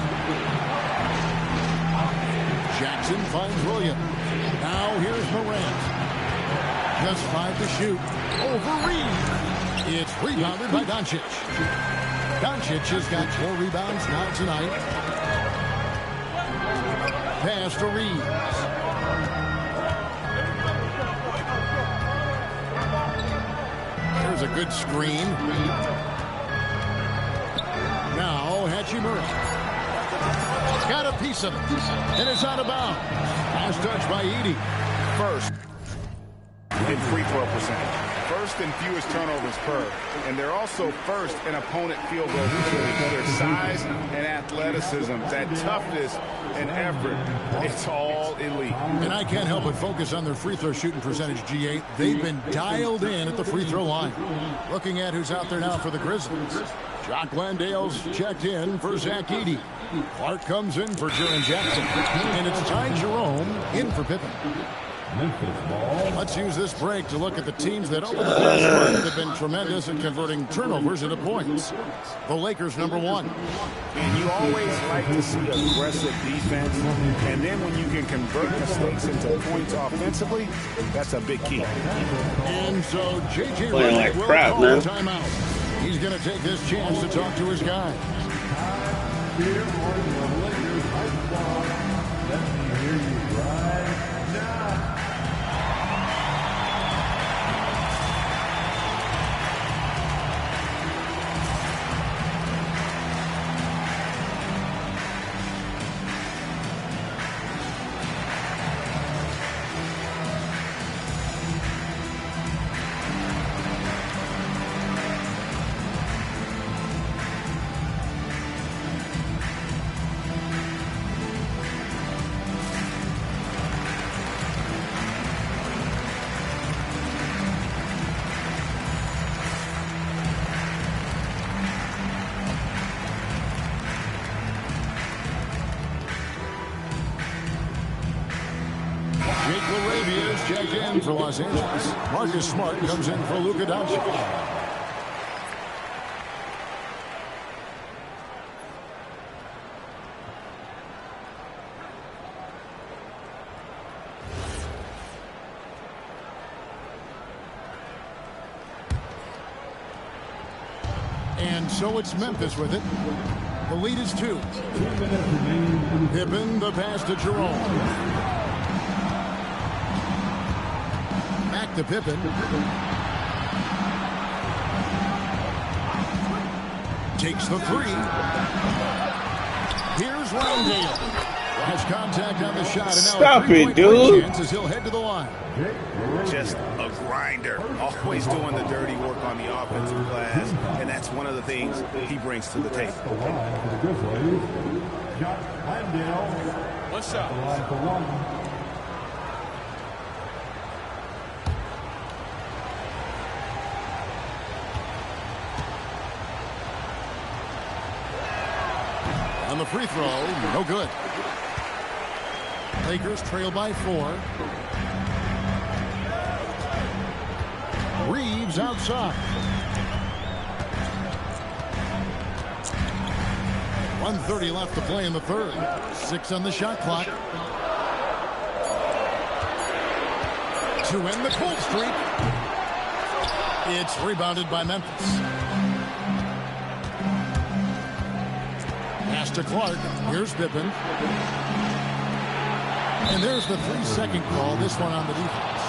Jackson finds Williams. Now here's Morant. Just 5 to shoot. Over Reeves. It's rebounded by Doncic. Doncic has got 4 rebounds now tonight. Pass to Reeves. There's a good screen. Now Hachimura. Got a piece of it. And it's out of bounds. Pass touch by Edey. First in free throw percentage. First in fewest turnovers per. And they're also first in opponent field goal percentage. Their size and athleticism, that toughness and effort, it's all elite. And I can't help but focus on their free throw shooting percentage, G8. They've been dialed in at the free throw line. Looking at who's out there now for the Grizzlies. Jock Landale's checked in for Zach Edey. Clark comes in for Jaren Jackson. And it's Ty Jerome in for Pippen. Let's use this break to look at the teams that over the past month have been tremendous at converting turnovers into points. The Lakers, number 1. And you always like to see aggressive defense, and then when you can convert mistakes into points offensively, that's a big key. And so J.J. Playing like will crap, call man. a timeout. He's going to take this chance to talk to his guy. Here are the Lakers high squad. Let me hear you right now. in for Los Angeles. Marcus Smart comes in for Luka Doncic. And so it's Memphis with it. The lead is 2. Pippen, the pass to Jerome. Back to Pippen. Takes the 3. Here's Rondale. Has contact on the shot. And now stop it, dude. Chances he'll head to the line. Just a grinder. Always doing the dirty work on the offensive glass. And that's one of the things he brings to the table. One shot. On the free throw, no good. Lakers trail by 4. Reeves outside. 1:30 left to play in the third. 6 on the shot clock. To end the cold streak. It's rebounded by Memphis. Pass to Clark. Here's Pippen. And there's the 3-second call. This one on the defense.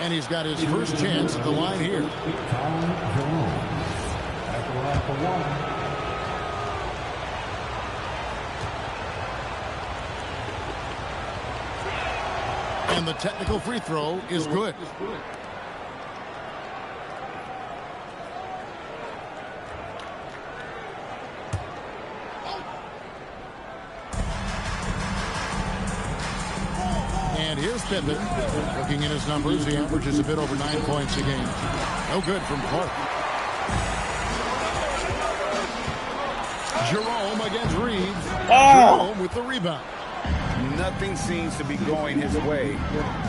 And he's got his first chance at the line here. And the technical free throw is good. And here's Pippen. Looking at his numbers, he averages a bit over 9 points a game. No good from Clark. Jerome against Reeves. Jerome with the rebound. Nothing seems to be going his way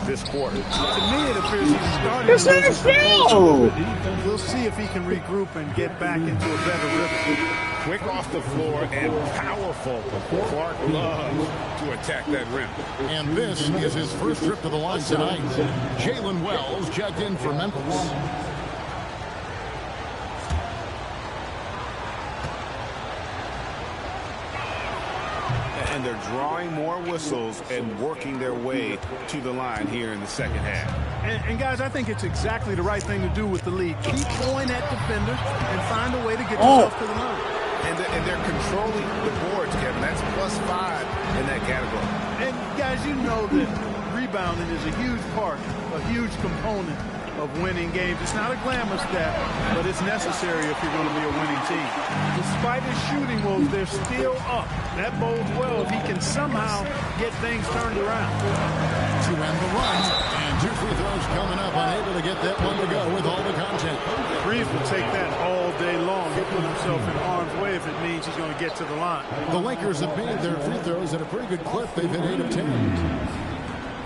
this quarter. To me, it appears he's starting to lose his composure. We'll see if he can regroup and get back into a better rhythm. Quick off the floor and powerful. Clark loves to attack that rim. And this is his first trip to the line tonight. Jalen Wells checked in for Memphis. And they're drawing more whistles and working their way to the line here in the second half. And guys, I think it's exactly the right thing to do with the lead. Keep going at defenders and find a way to get yourself to the line. And they're controlling the boards, Kevin. That's +5 in that category. And guys, you know that rebounding is a huge part, a huge component of winning games. It's not a glamour stat, but it's necessary if you're going to be a winning team. Despite his shooting woes, they're still up. That bodes well if he can somehow get things turned around. To end the run, and 2 free throws coming up, unable to get that one to go with all the content. Reeves will take that all day long. He'll put himself in harm's way if it means he's going to get to the line. The Lakers have made their free throws at a pretty good clip. They've hit 8 of 10.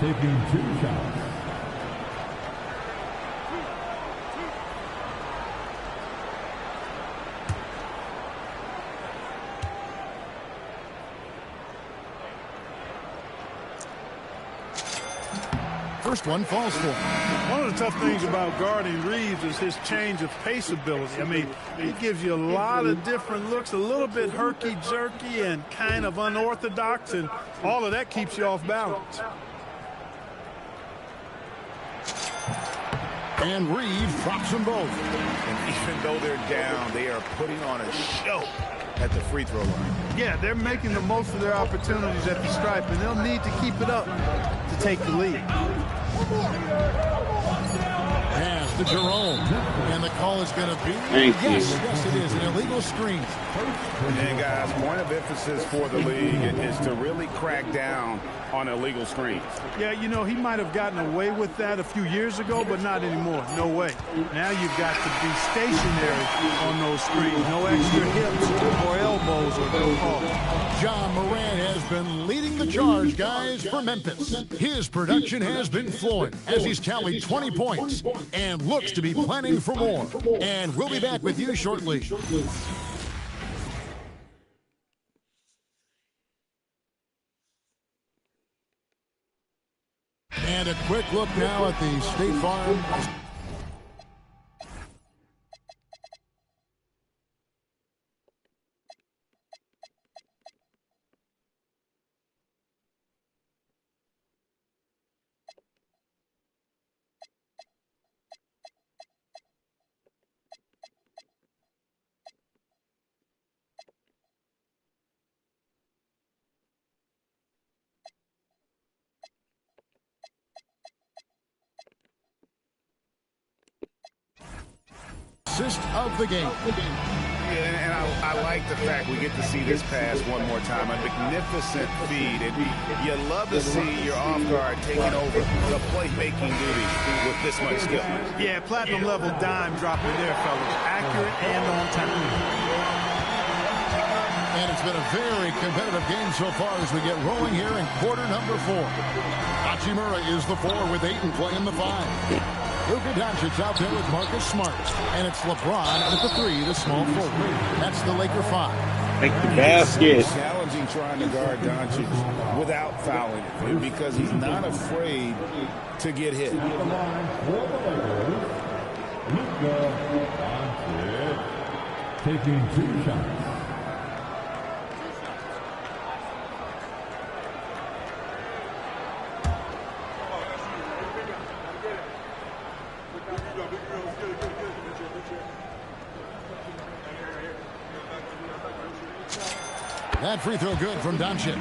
Taking 2 shots. First one falls for him. One of the tough things about guarding Reeves is his change of pace ability. I mean, he gives you a lot of different looks, a little bit herky-jerky and kind of unorthodox, and all of that keeps you off balance. And Reeves drops them both. And even though they're down, they are putting on a show at the free throw line. Yeah, they're making the most of their opportunities at the stripe, and they'll need to keep it up to take the lead. Pass to Jerome. And the call is going to be, yes, it is, an illegal screen. And guys, point of emphasis for the league is to really crack down on illegal screens. Yeah, you know, he might have gotten away with that a few years ago, but not anymore. No way. Now you've got to be stationary on those screens. No extra hips or elbows or no call. John Morant has been leading the charge, guys, for Memphis. His production has been flowing as he's tallied 20 points and looks to be planning for more. And we'll be back with you shortly. And a quick look now at the State Farm. Of the game. Yeah, and I like the fact we get to see this pass one more time. A magnificent feed. And you love to see your off guard taking over the playmaking duty with this much skill. Yeah, platinum level dime dropper there, fellas. Accurate and on time. And it's been a very competitive game so far as we get rolling here in quarter number 4. Hachimura is the 4 with Ayton playing the 5. Luka Doncic out there with Marcus Smart. And it's LeBron at the 3, the small forward. That's the Laker 5. Make the basket. Challenging trying to guard Doncic without fouling him because he's not afraid to get hit. Luka Doncic taking 2 shots. That free throw good from Doncic.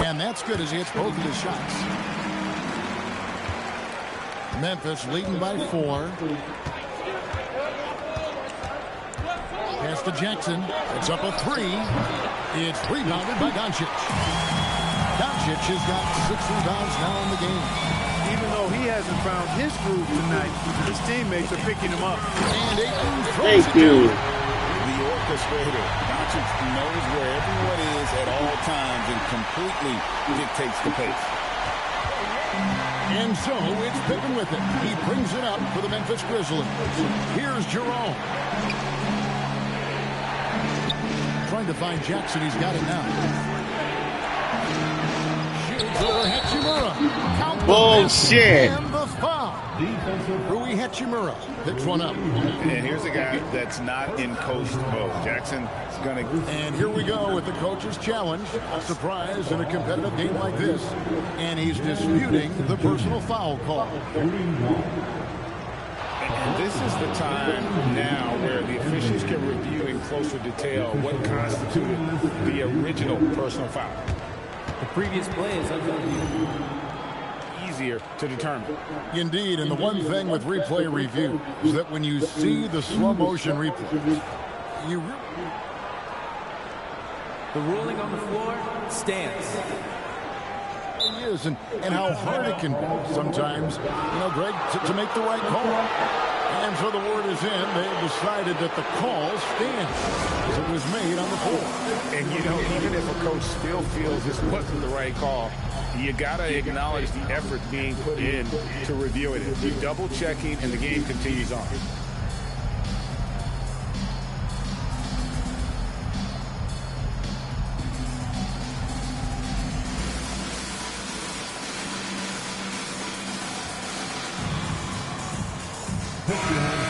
And that's good as he hits both of his shots. Memphis leading by 4. Pass to Jackson. It's up a 3. It's rebounded by Doncic. Doncic has got 6 rebounds now in the game. Even though he hasn't found his groove tonight, his teammates are picking him up. And Ayton Thank you. The orchestrator. Doncic knows where everyone is at all times and completely dictates the pace. And so it's Pippen with it. He brings it up for the Memphis Grizzlies. Here's Jerome. Trying to find Jackson. He's got it now. Shoots over Hachimura. Count Bullshit. and the foul. Rui Hachimura picks one up. And here's a guy that's not in coach mode. Jackson's going to... And here we go with the coach's challenge. A surprise in a competitive game like this. And he's disputing the personal foul call. And this is the time now where the officials can review in closer detail what constituted the original personal foul. The previous play is under review. Easier to determine. Indeed, and the one thing with replay review is that when you see the slow motion replay, the ruling on the floor stands. Is and how hard it can be sometimes, Greg, to make the right call. And so the word is in. They've decided that the call stands as it was made on the floor. And, even if a coach still feels this wasn't the right call, you got to acknowledge the effort being put in to review it. You're double-checking, and the game continues on.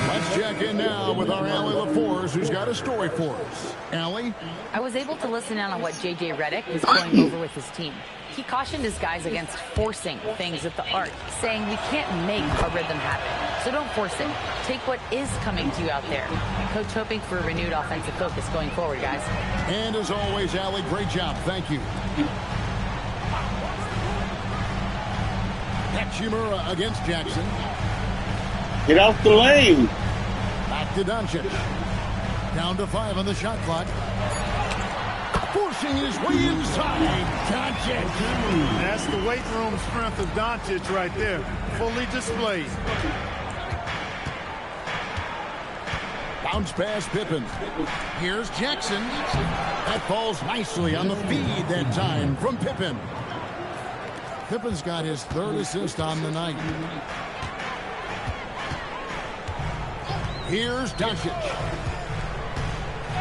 Let's check in now with our Allie LaForce, who's got a story for us. Allie? I was able to listen in on what J.J. Redick was going over with his team. He cautioned his guys against forcing things at the arc, saying we can't make our rhythm happen. So don't force it. Take what is coming to you out there. Coach hoping for a renewed offensive focus going forward, guys. And as always, Allie, great job. Thank you. Hachimura against Jackson. Get out the lane. Back to Doncic. Down to 5 on the shot clock. forcing his way inside. Doncic. That's the weight room strength of Doncic right there. Fully displayed. Bounce pass Pippen. Here's Jackson. That falls nicely on the feed that time from Pippen. Pippen's got his third assist on the night. Here's Doncic.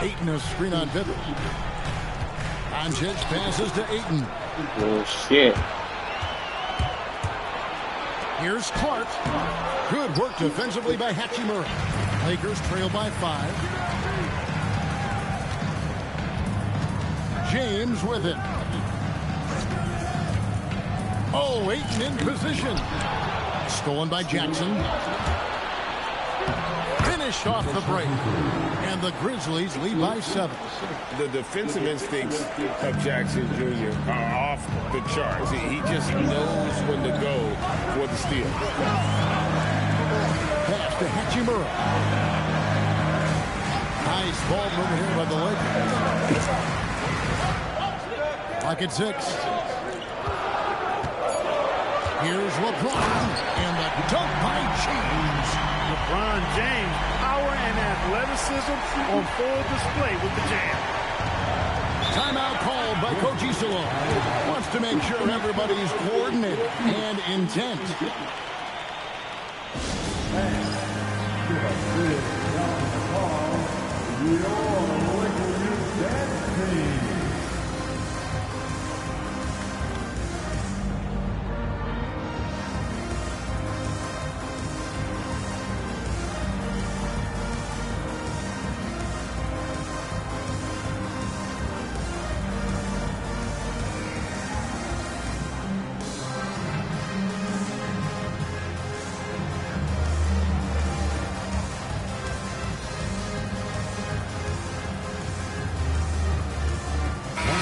Ayton a screen on Pippen. Doncic passes to Ayton. Oh, shit. Here's Clark. Good work defensively by Hachimura. Lakers trail by 5. James with it. Oh, Ayton in position. Stolen by Jackson. Finished off the break. And the Grizzlies lead by 7. The defensive instincts of Jackson Jr. are off the charts. He just knows when to go for the steal. Pass to Hachimura. Nice ball movement here by the Lakers. Clock at 6. Here's LeBron, and the dunk by James. LeBron James, power and athleticism on full display with the jam. Timeout called by Coach Isola. Wants to make sure everybody's coordinated and intent.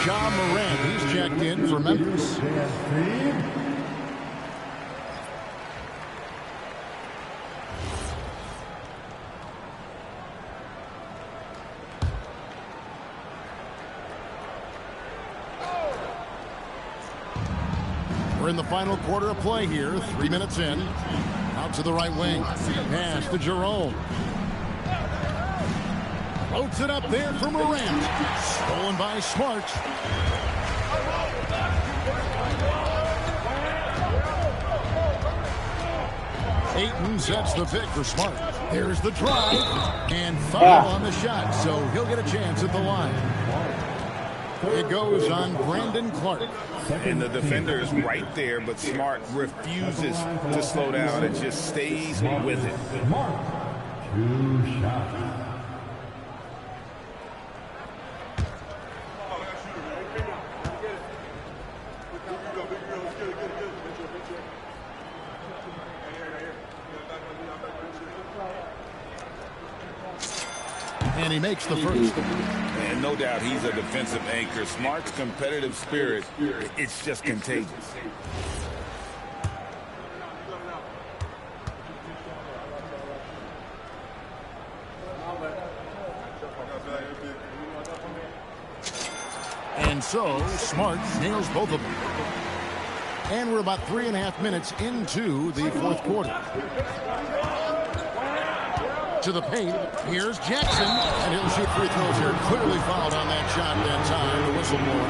Ja Morant, he's checked in for Memphis. We're in the final quarter of play here, 3 minutes in. Out to the right wing. Pass to Jerome. Floats it up there for Morant. Stolen by Smart. Ayton sets the pick for Smart. There's the drive. And foul on the shot, so he'll get a chance at the line. It goes on Brandon Clark. And the defender is right there, but Smart refuses to slow down and just stays with it. 2 shots. And he makes the first. And no doubt he's a defensive anchor. Smart's competitive spirit, it's just contagious. And so, Smart nails both of them. And we're about 3.5 minutes into the fourth quarter. To the paint, here's Jackson, and he'll shoot free throws here. Clearly fouled on that shot that time, the whistle blown.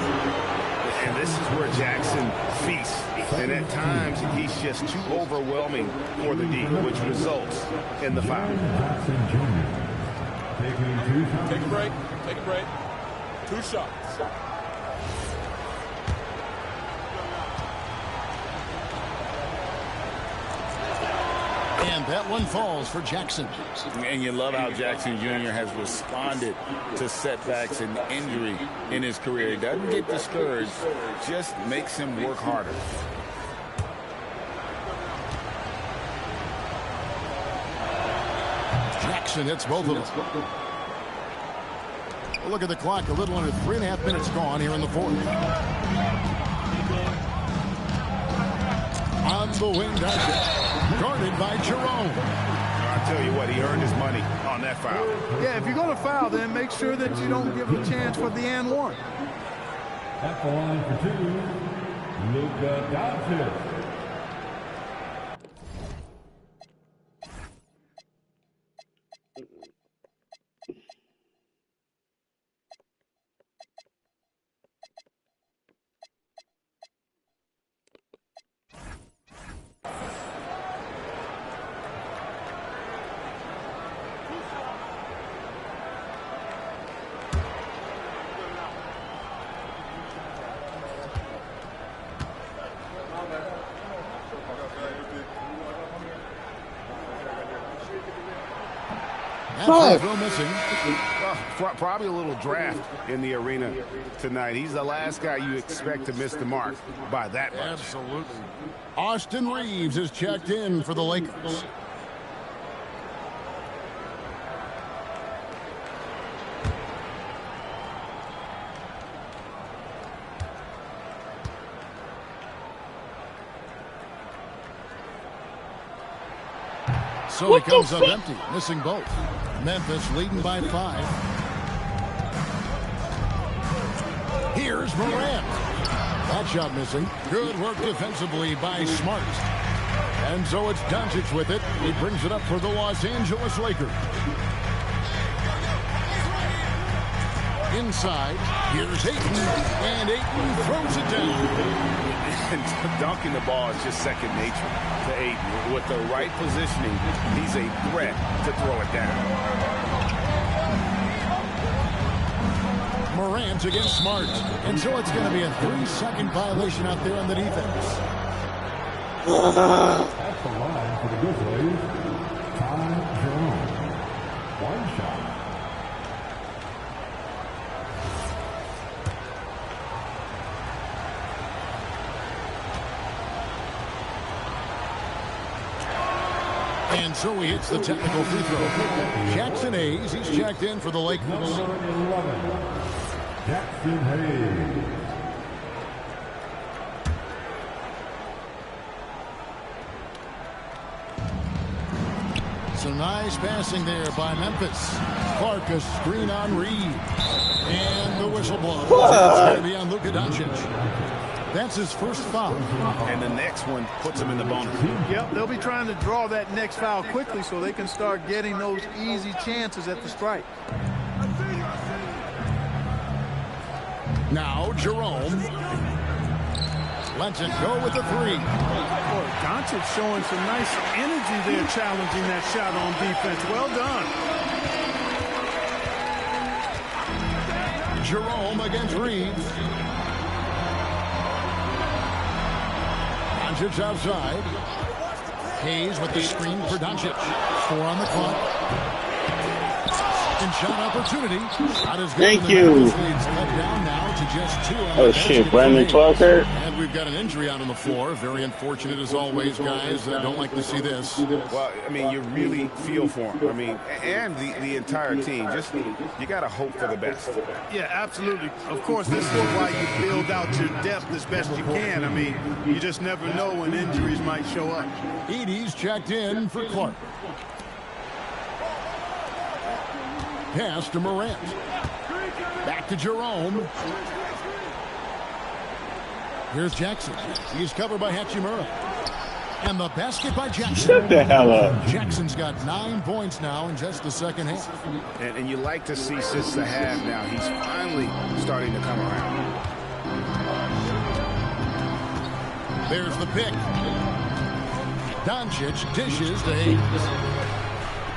And this is where Jackson feasts. And at times, he's just too overwhelming for the D, which results in the foul. Take a break. Take a break. 2 shots. And that one falls for Jackson. And you love how Jackson Jr. has responded to setbacks and injury in his career. He doesn't get discouraged, just makes him work harder. Jackson hits both of them. Look at the clock, a little under 3.5 minutes gone here in the fourth. On the wing, guarded by Jerome. I tell you what, he earned his money on that foul. Yeah, if you're going to foul, then make sure that you don't give him a chance for the and one. At the line for 2, Luka Doncic. Missing. Probably a little draft in the arena tonight. He's the last guy you expect to miss the mark by that much. Absolutely. Austin Reeves is checked in for the Lakers. So he comes up empty, missing both. Memphis leading by 5. Here's Morant. That shot missing. Good work defensively by Smart. And so it's Doncic with it. He brings it up for the Los Angeles Lakers. Inside, here's Ayton. And Ayton throws it down. And dunking the ball is just second nature to Ayton. With the right positioning, he's a threat to throw it down. Morant against Smart. And so it's going to be a 3-second violation out there on the defense. That's the line for the Grizzlies. Ty Jerome. One shot. And so he hits the technical free throw. Jackson Hayes, he's checked in for the Lakers. Number 11, Jackson Hayes. Some nice passing there by Memphis. Clark a screen on Reed. And the whistle blows. It's going to be on Luka Doncic. That's his first foul. And the next one puts him in the bonus. Yep, they'll be trying to draw that next foul quickly so they can start getting those easy chances at the strike. Now Jerome. Lets it go with the 3. Boy, Doncic showing some nice energy there challenging that shot on defense. Well done. Jerome against Reeves. Doncic outside. Hayes with the screen for Doncic. 4 on the clock. And shot opportunity. Not as good. Thank you. Cut down now to just 2. Oh shit, Brandon Clark hurt. And we've got an injury out on the floor. Very unfortunate as always, guys. Don't like to see this. Well, I mean, you really feel for him. I mean, and the entire team. Just you got to hope for the best. Yeah, absolutely. Of course, this is why you build out your depth as best you can. I mean, you just never know when injuries might show up. Edey's checked in for Clark. Pass to Morant. Back to Jerome. Here's Jackson. He's covered by Hachimura. And the basket by Jackson. Shut the hell up. Jackson's got 9 points now in just the second half. And you like to see since the half now, he's finally starting to come around. There's the pick. Doncic dishes to Hayes.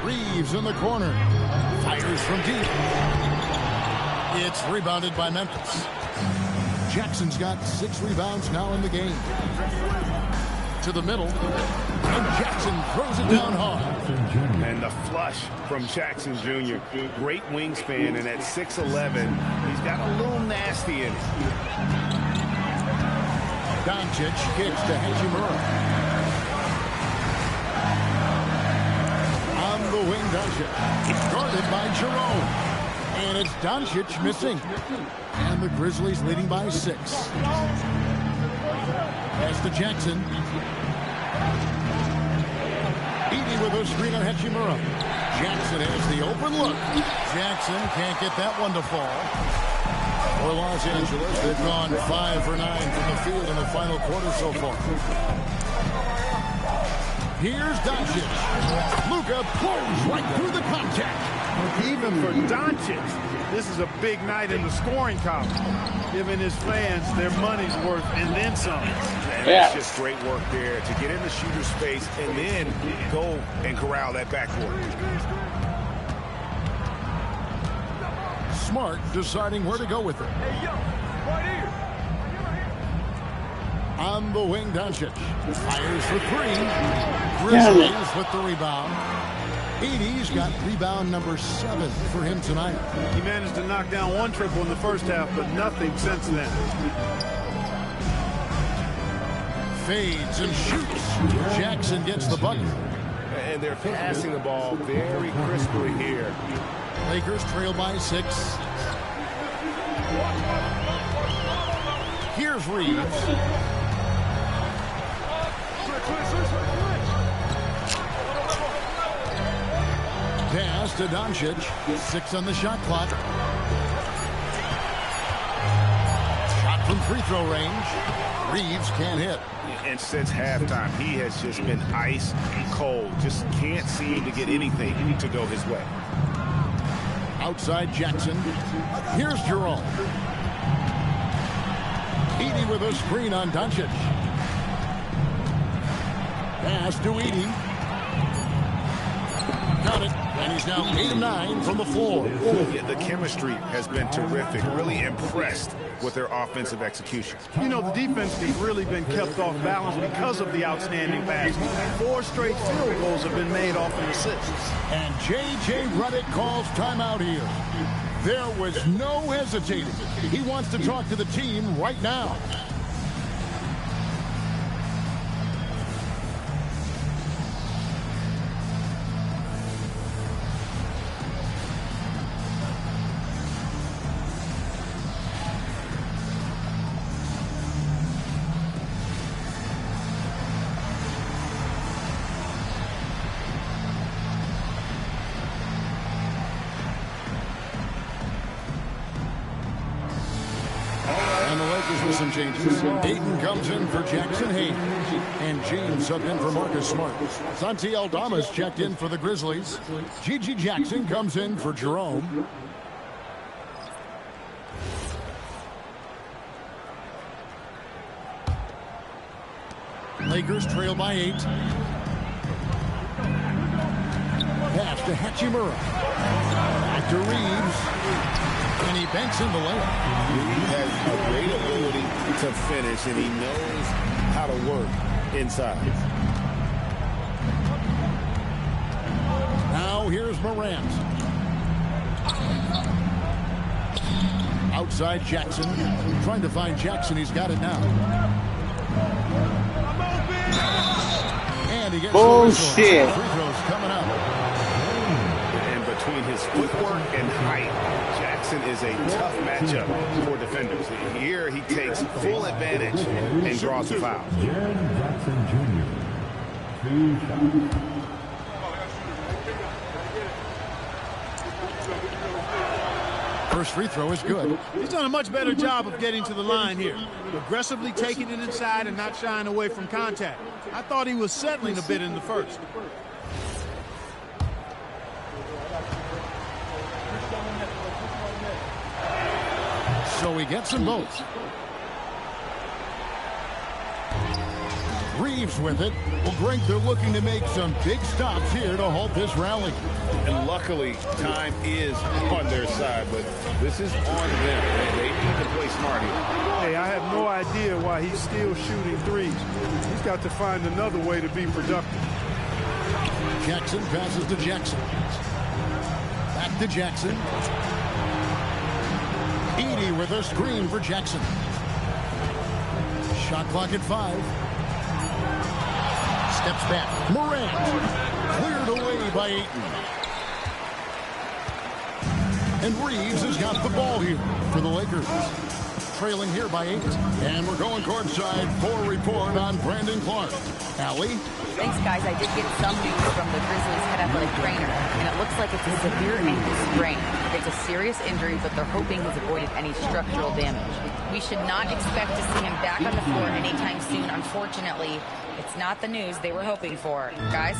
Reeves in the corner. Fires from deep. It's rebounded by Memphis. Jackson's got 6 rebounds now in the game. To the middle. And Jackson throws it down hard. And the flush from Jackson Jr. Great wingspan, and at 6'11", he's got a little nasty in it. Doncic kicks to Hachimura. On the wing, Doncic. Guarded by Jerome. And it's Doncic missing. And the Grizzlies leading by 6. Pass to Jackson. Edey with a screen on Hachimura. Jackson has the open look. Jackson can't get that one to fall. For Los Angeles, they've gone 5 for 9 from the field in the final quarter so far. Here's Doncic. Luka pulls right through the contact. Even for Doncic, this is a big night in the scoring column, giving his fans their money's worth and then some. And that's just great work there to get in the shooter's space and then go and corral that backcourt. Smart deciding where to go with it. Hey, yo, right here. On the wing, Doncic fires for 3. Grizzlies with the rebound. 80's got rebound number 7 for him tonight. He managed to knock down 1 triple in the first half, but nothing since then. Fades and shoots. Jackson gets the bucket. And they're passing the ball very crisply here. Lakers trail by 6. Here's Reeves. Pass to Doncic. 6 on the shot clock. Shot from free throw range. Reeves can't hit. And since halftime, he has just been ice cold. Just can't seem to get anything to go his way. Outside Jackson. Here's Jerome. Edey with a screen on Doncic. Pass to Edey. Got it. And he's now 8 of 9 from the floor. Yeah, the chemistry has been terrific. Really impressed with their offensive execution. You know, the defense has really been kept off balance because of the outstanding pass. 4 straight field goals have been made off an assist. And J.J. Redick calls timeout here. There was no hesitating. He wants to talk to the team right now. With some changes. Ayton comes in for Jackson Hayes. And James subbed in for Marcus Smart. Santi Aldama's checked in for the Grizzlies. Gigi Jackson comes in for Jerome. Lakers trail by 8. Pass to Hachimura. Back to Reeves. And he banks in the layup. He has a great ability to finish, and he knows how to work inside. Now here's Morant. Outside Jackson. Trying to find Jackson. He's got it now. And he gets bullshit. Free throws coming up. And between his footwork and height, Jackson is a tough matchup for defenders. Here he takes full advantage and draws the foul. Jackson Jr. 2 shots. First free throw is good. He's done a much better job of getting to the line here. Aggressively taking it inside and not shying away from contact. I thought he was settling a bit in the first. So he gets them both. Reeves with it. Well, Greg, they're looking to make some big stops here to halt this rally. And luckily, time is on their side, but this is on them. They need to play smart here. Hey, I have no idea why he's still shooting threes. He's got to find another way to be productive. Jackson passes to Jackson. Back to Jackson. Edey with a screen for Jackson. Shot clock at 5. Steps back. Morant. Cleared away by Ayton. And Reeves has got the ball here for the Lakers. Trailing here by 8. And we're going courtside for a report on Brandon Clark. Allie? Thanks, guys. I did get some news from the Grizzlies head athletic trainer, and it looks like it's a severe ankle sprain. It's a serious injury, but they're hoping he's avoided any structural damage. We should not expect to see him back on the floor anytime soon. Unfortunately, it's not the news they were hoping for. Guys?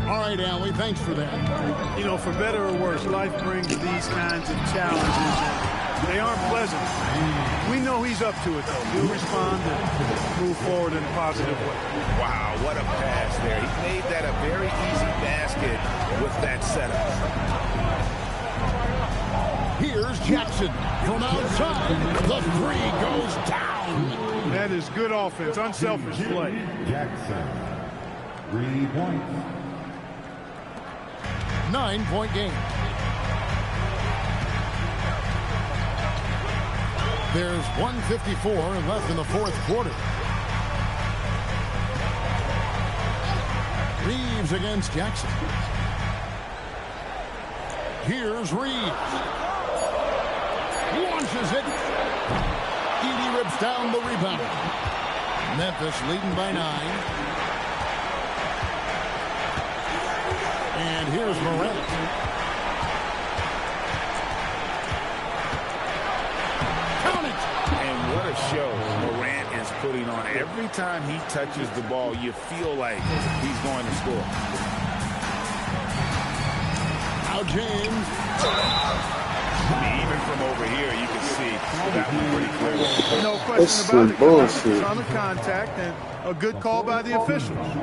All right, Allie, thanks for that. You know, for better or worse, life brings these kinds of challenges, and they aren't pleasant. We know he's up to it, though. He'll respond and move forward in a positive way. Wow, what a pass there. He made that a very easy basket with that setup. Here's Jackson from outside. The three goes down. That is good offense, unselfish play. Jackson, 3 points. 9-point game. There's 1:54 left in the fourth quarter. Reeves against Jackson. Here's Reeves. Launches it. Edey rips down the rebound. Memphis leading by 9. And here's Morant. Count it! And what a show Morant is putting on. Every time he touches the ball, you feel like he's going to score. Now James. Even from over here, you can see that one pretty clearly. No question about it. A ton of contact and a good call by the officials.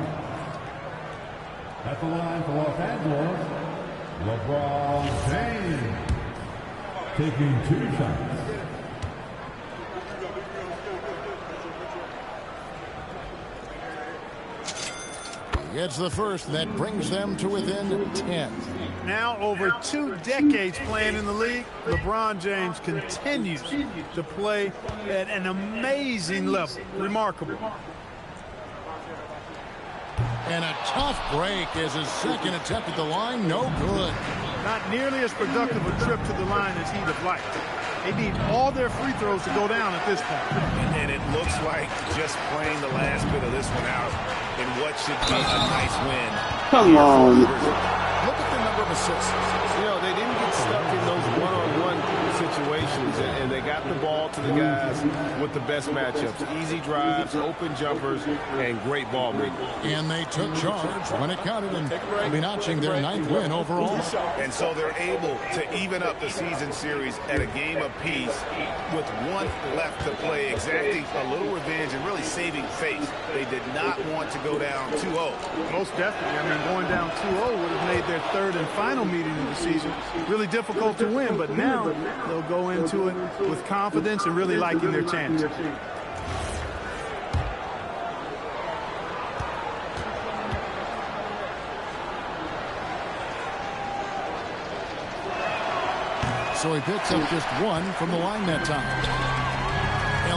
At the line for Los Angeles, LeBron James taking 2 shots. It's the first that brings them to within 10. Now over 2 decades playing in the league, LeBron James continues to play at an amazing level. Remarkable. And a tough break as his second attempt at the line, no good. Not nearly as productive a trip to the line as he'd have liked. They need all their free throws to go down at this point. And it looks like just playing the last bit of this one out in what should be a nice win. Come on. Look at the number of assists. You know, they didn't get stuck in those one-on-one situations, and they got the ball to the guys with the best matchups. Easy drives, open jumpers, and great ball making. And they took charge when it counted, and will be notching their 9th win overall. And so they're able to even up the season series at a game apiece with 1 left to play, exacting a little revenge and really saving face. They did not want to go down 2-0. Most definitely. I mean, going down 2-0 would have made their 3rd and final meeting of the season really difficult to win, but now they'll go into it with confidence and really liking their chances. So he picks up just 1 from the line that time.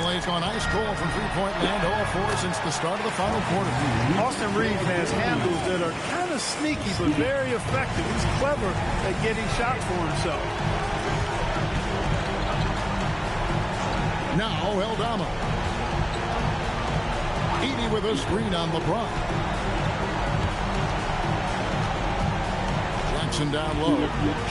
LA's gone ice cold from three-point land, 0-4 since the start of the final quarter. Austin Reeves has handles that are kind of sneaky but very effective. He's clever at getting shots for himself. Now Eldama. Edey with a screen on LeBron. Jackson down low.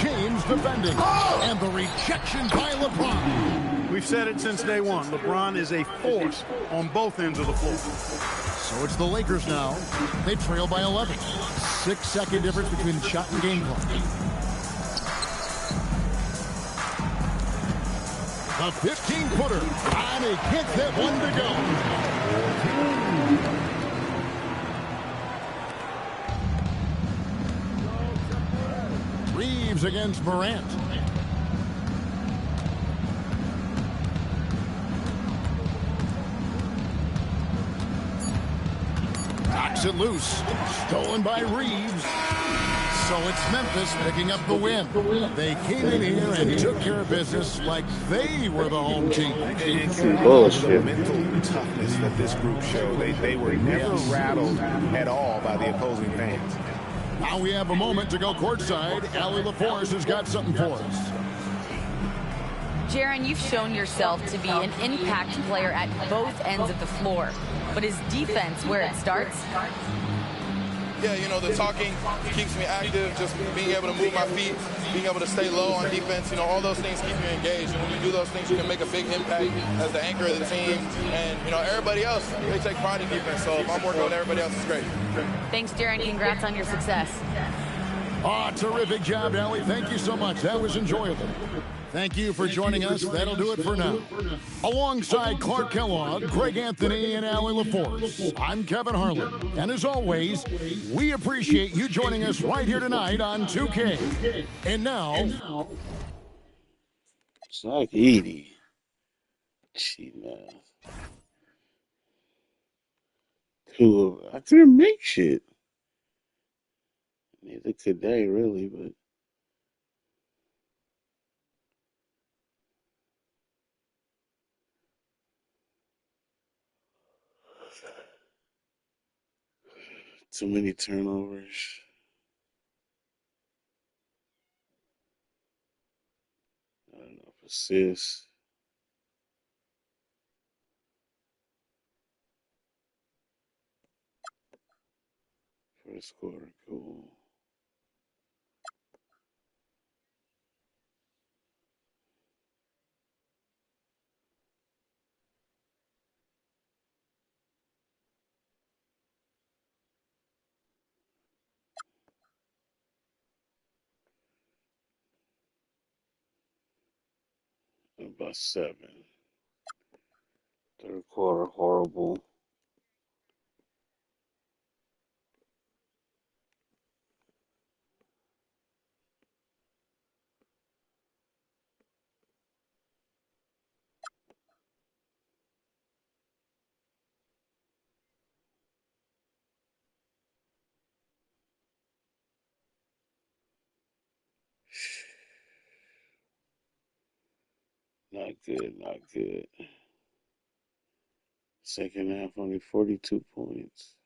James defending. And the rejection by LeBron. We've said it since day one. LeBron is a force on both ends of the floor. So it's the Lakers now. They trail by 11. 6-second difference between shot and game clock. A 15-footer. And he hits that one to go. Reeves against Morant. Knocks it loose. Stolen by Reeves. So it's Memphis picking up the win. They came in here and took care of business like they were the home team. Bullshit. The mental toughness that this group showed. They were never rattled at all by the opposing fans. Now we have a moment to go courtside. Allie LaForce has got something for us. Jaron, you've shown yourself to be an impact player at both ends of the floor. But is defense where it starts? yeah, you know, the talking keeps me active, just being able to move my feet, being able to stay low on defense, you know, all those things keep you engaged. And when you do those things, you can make a big impact as the anchor of the team. And, you know, everybody else, they take pride in defense. So if I'm working with everybody else, it's great. Thanks, Darren. Congrats on your success. Terrific job, Allie. Thank you so much. That was enjoyable. Thank you for joining us. That'll do it for now. Alongside Clark Kellogg, Greg Anthony, and Allie LaForce, I'm Kevin Harlan. And as always, we appreciate you joining us right here tonight on 2K. And now... Zach Edey. Gee, man. Cool. I couldn't make shit. Neither could they, really, but... Too many turnovers. Not enough assists. First quarter, cool. About 7. Third quarter, horrible. Not good, not good. Second half, only 42 points.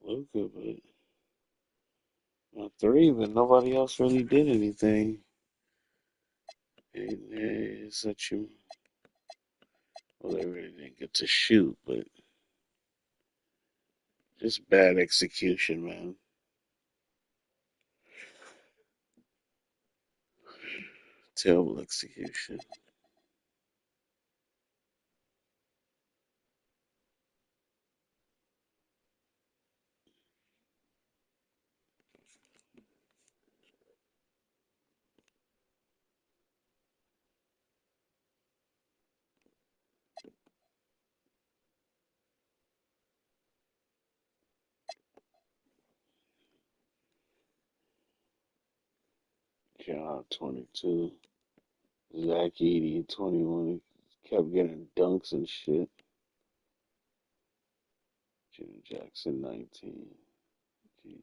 Luka, but not 3, but nobody else really did anything. And it's such a, well, they really didn't get to shoot, but just bad execution, man. Terrible execution. John 22. Zach Edey 21. He kept getting dunks and shit. Jim Jackson 19. GG.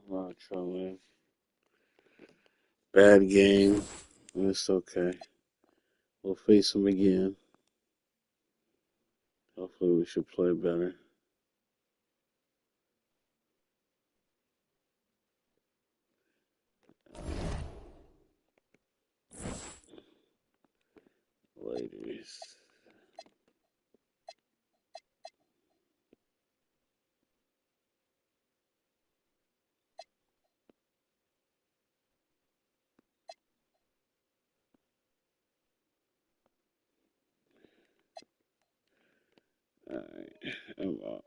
Not trouble. Bad game. It's okay. We'll face them again. Hopefully we should play better. Ladies. All right. I'm out.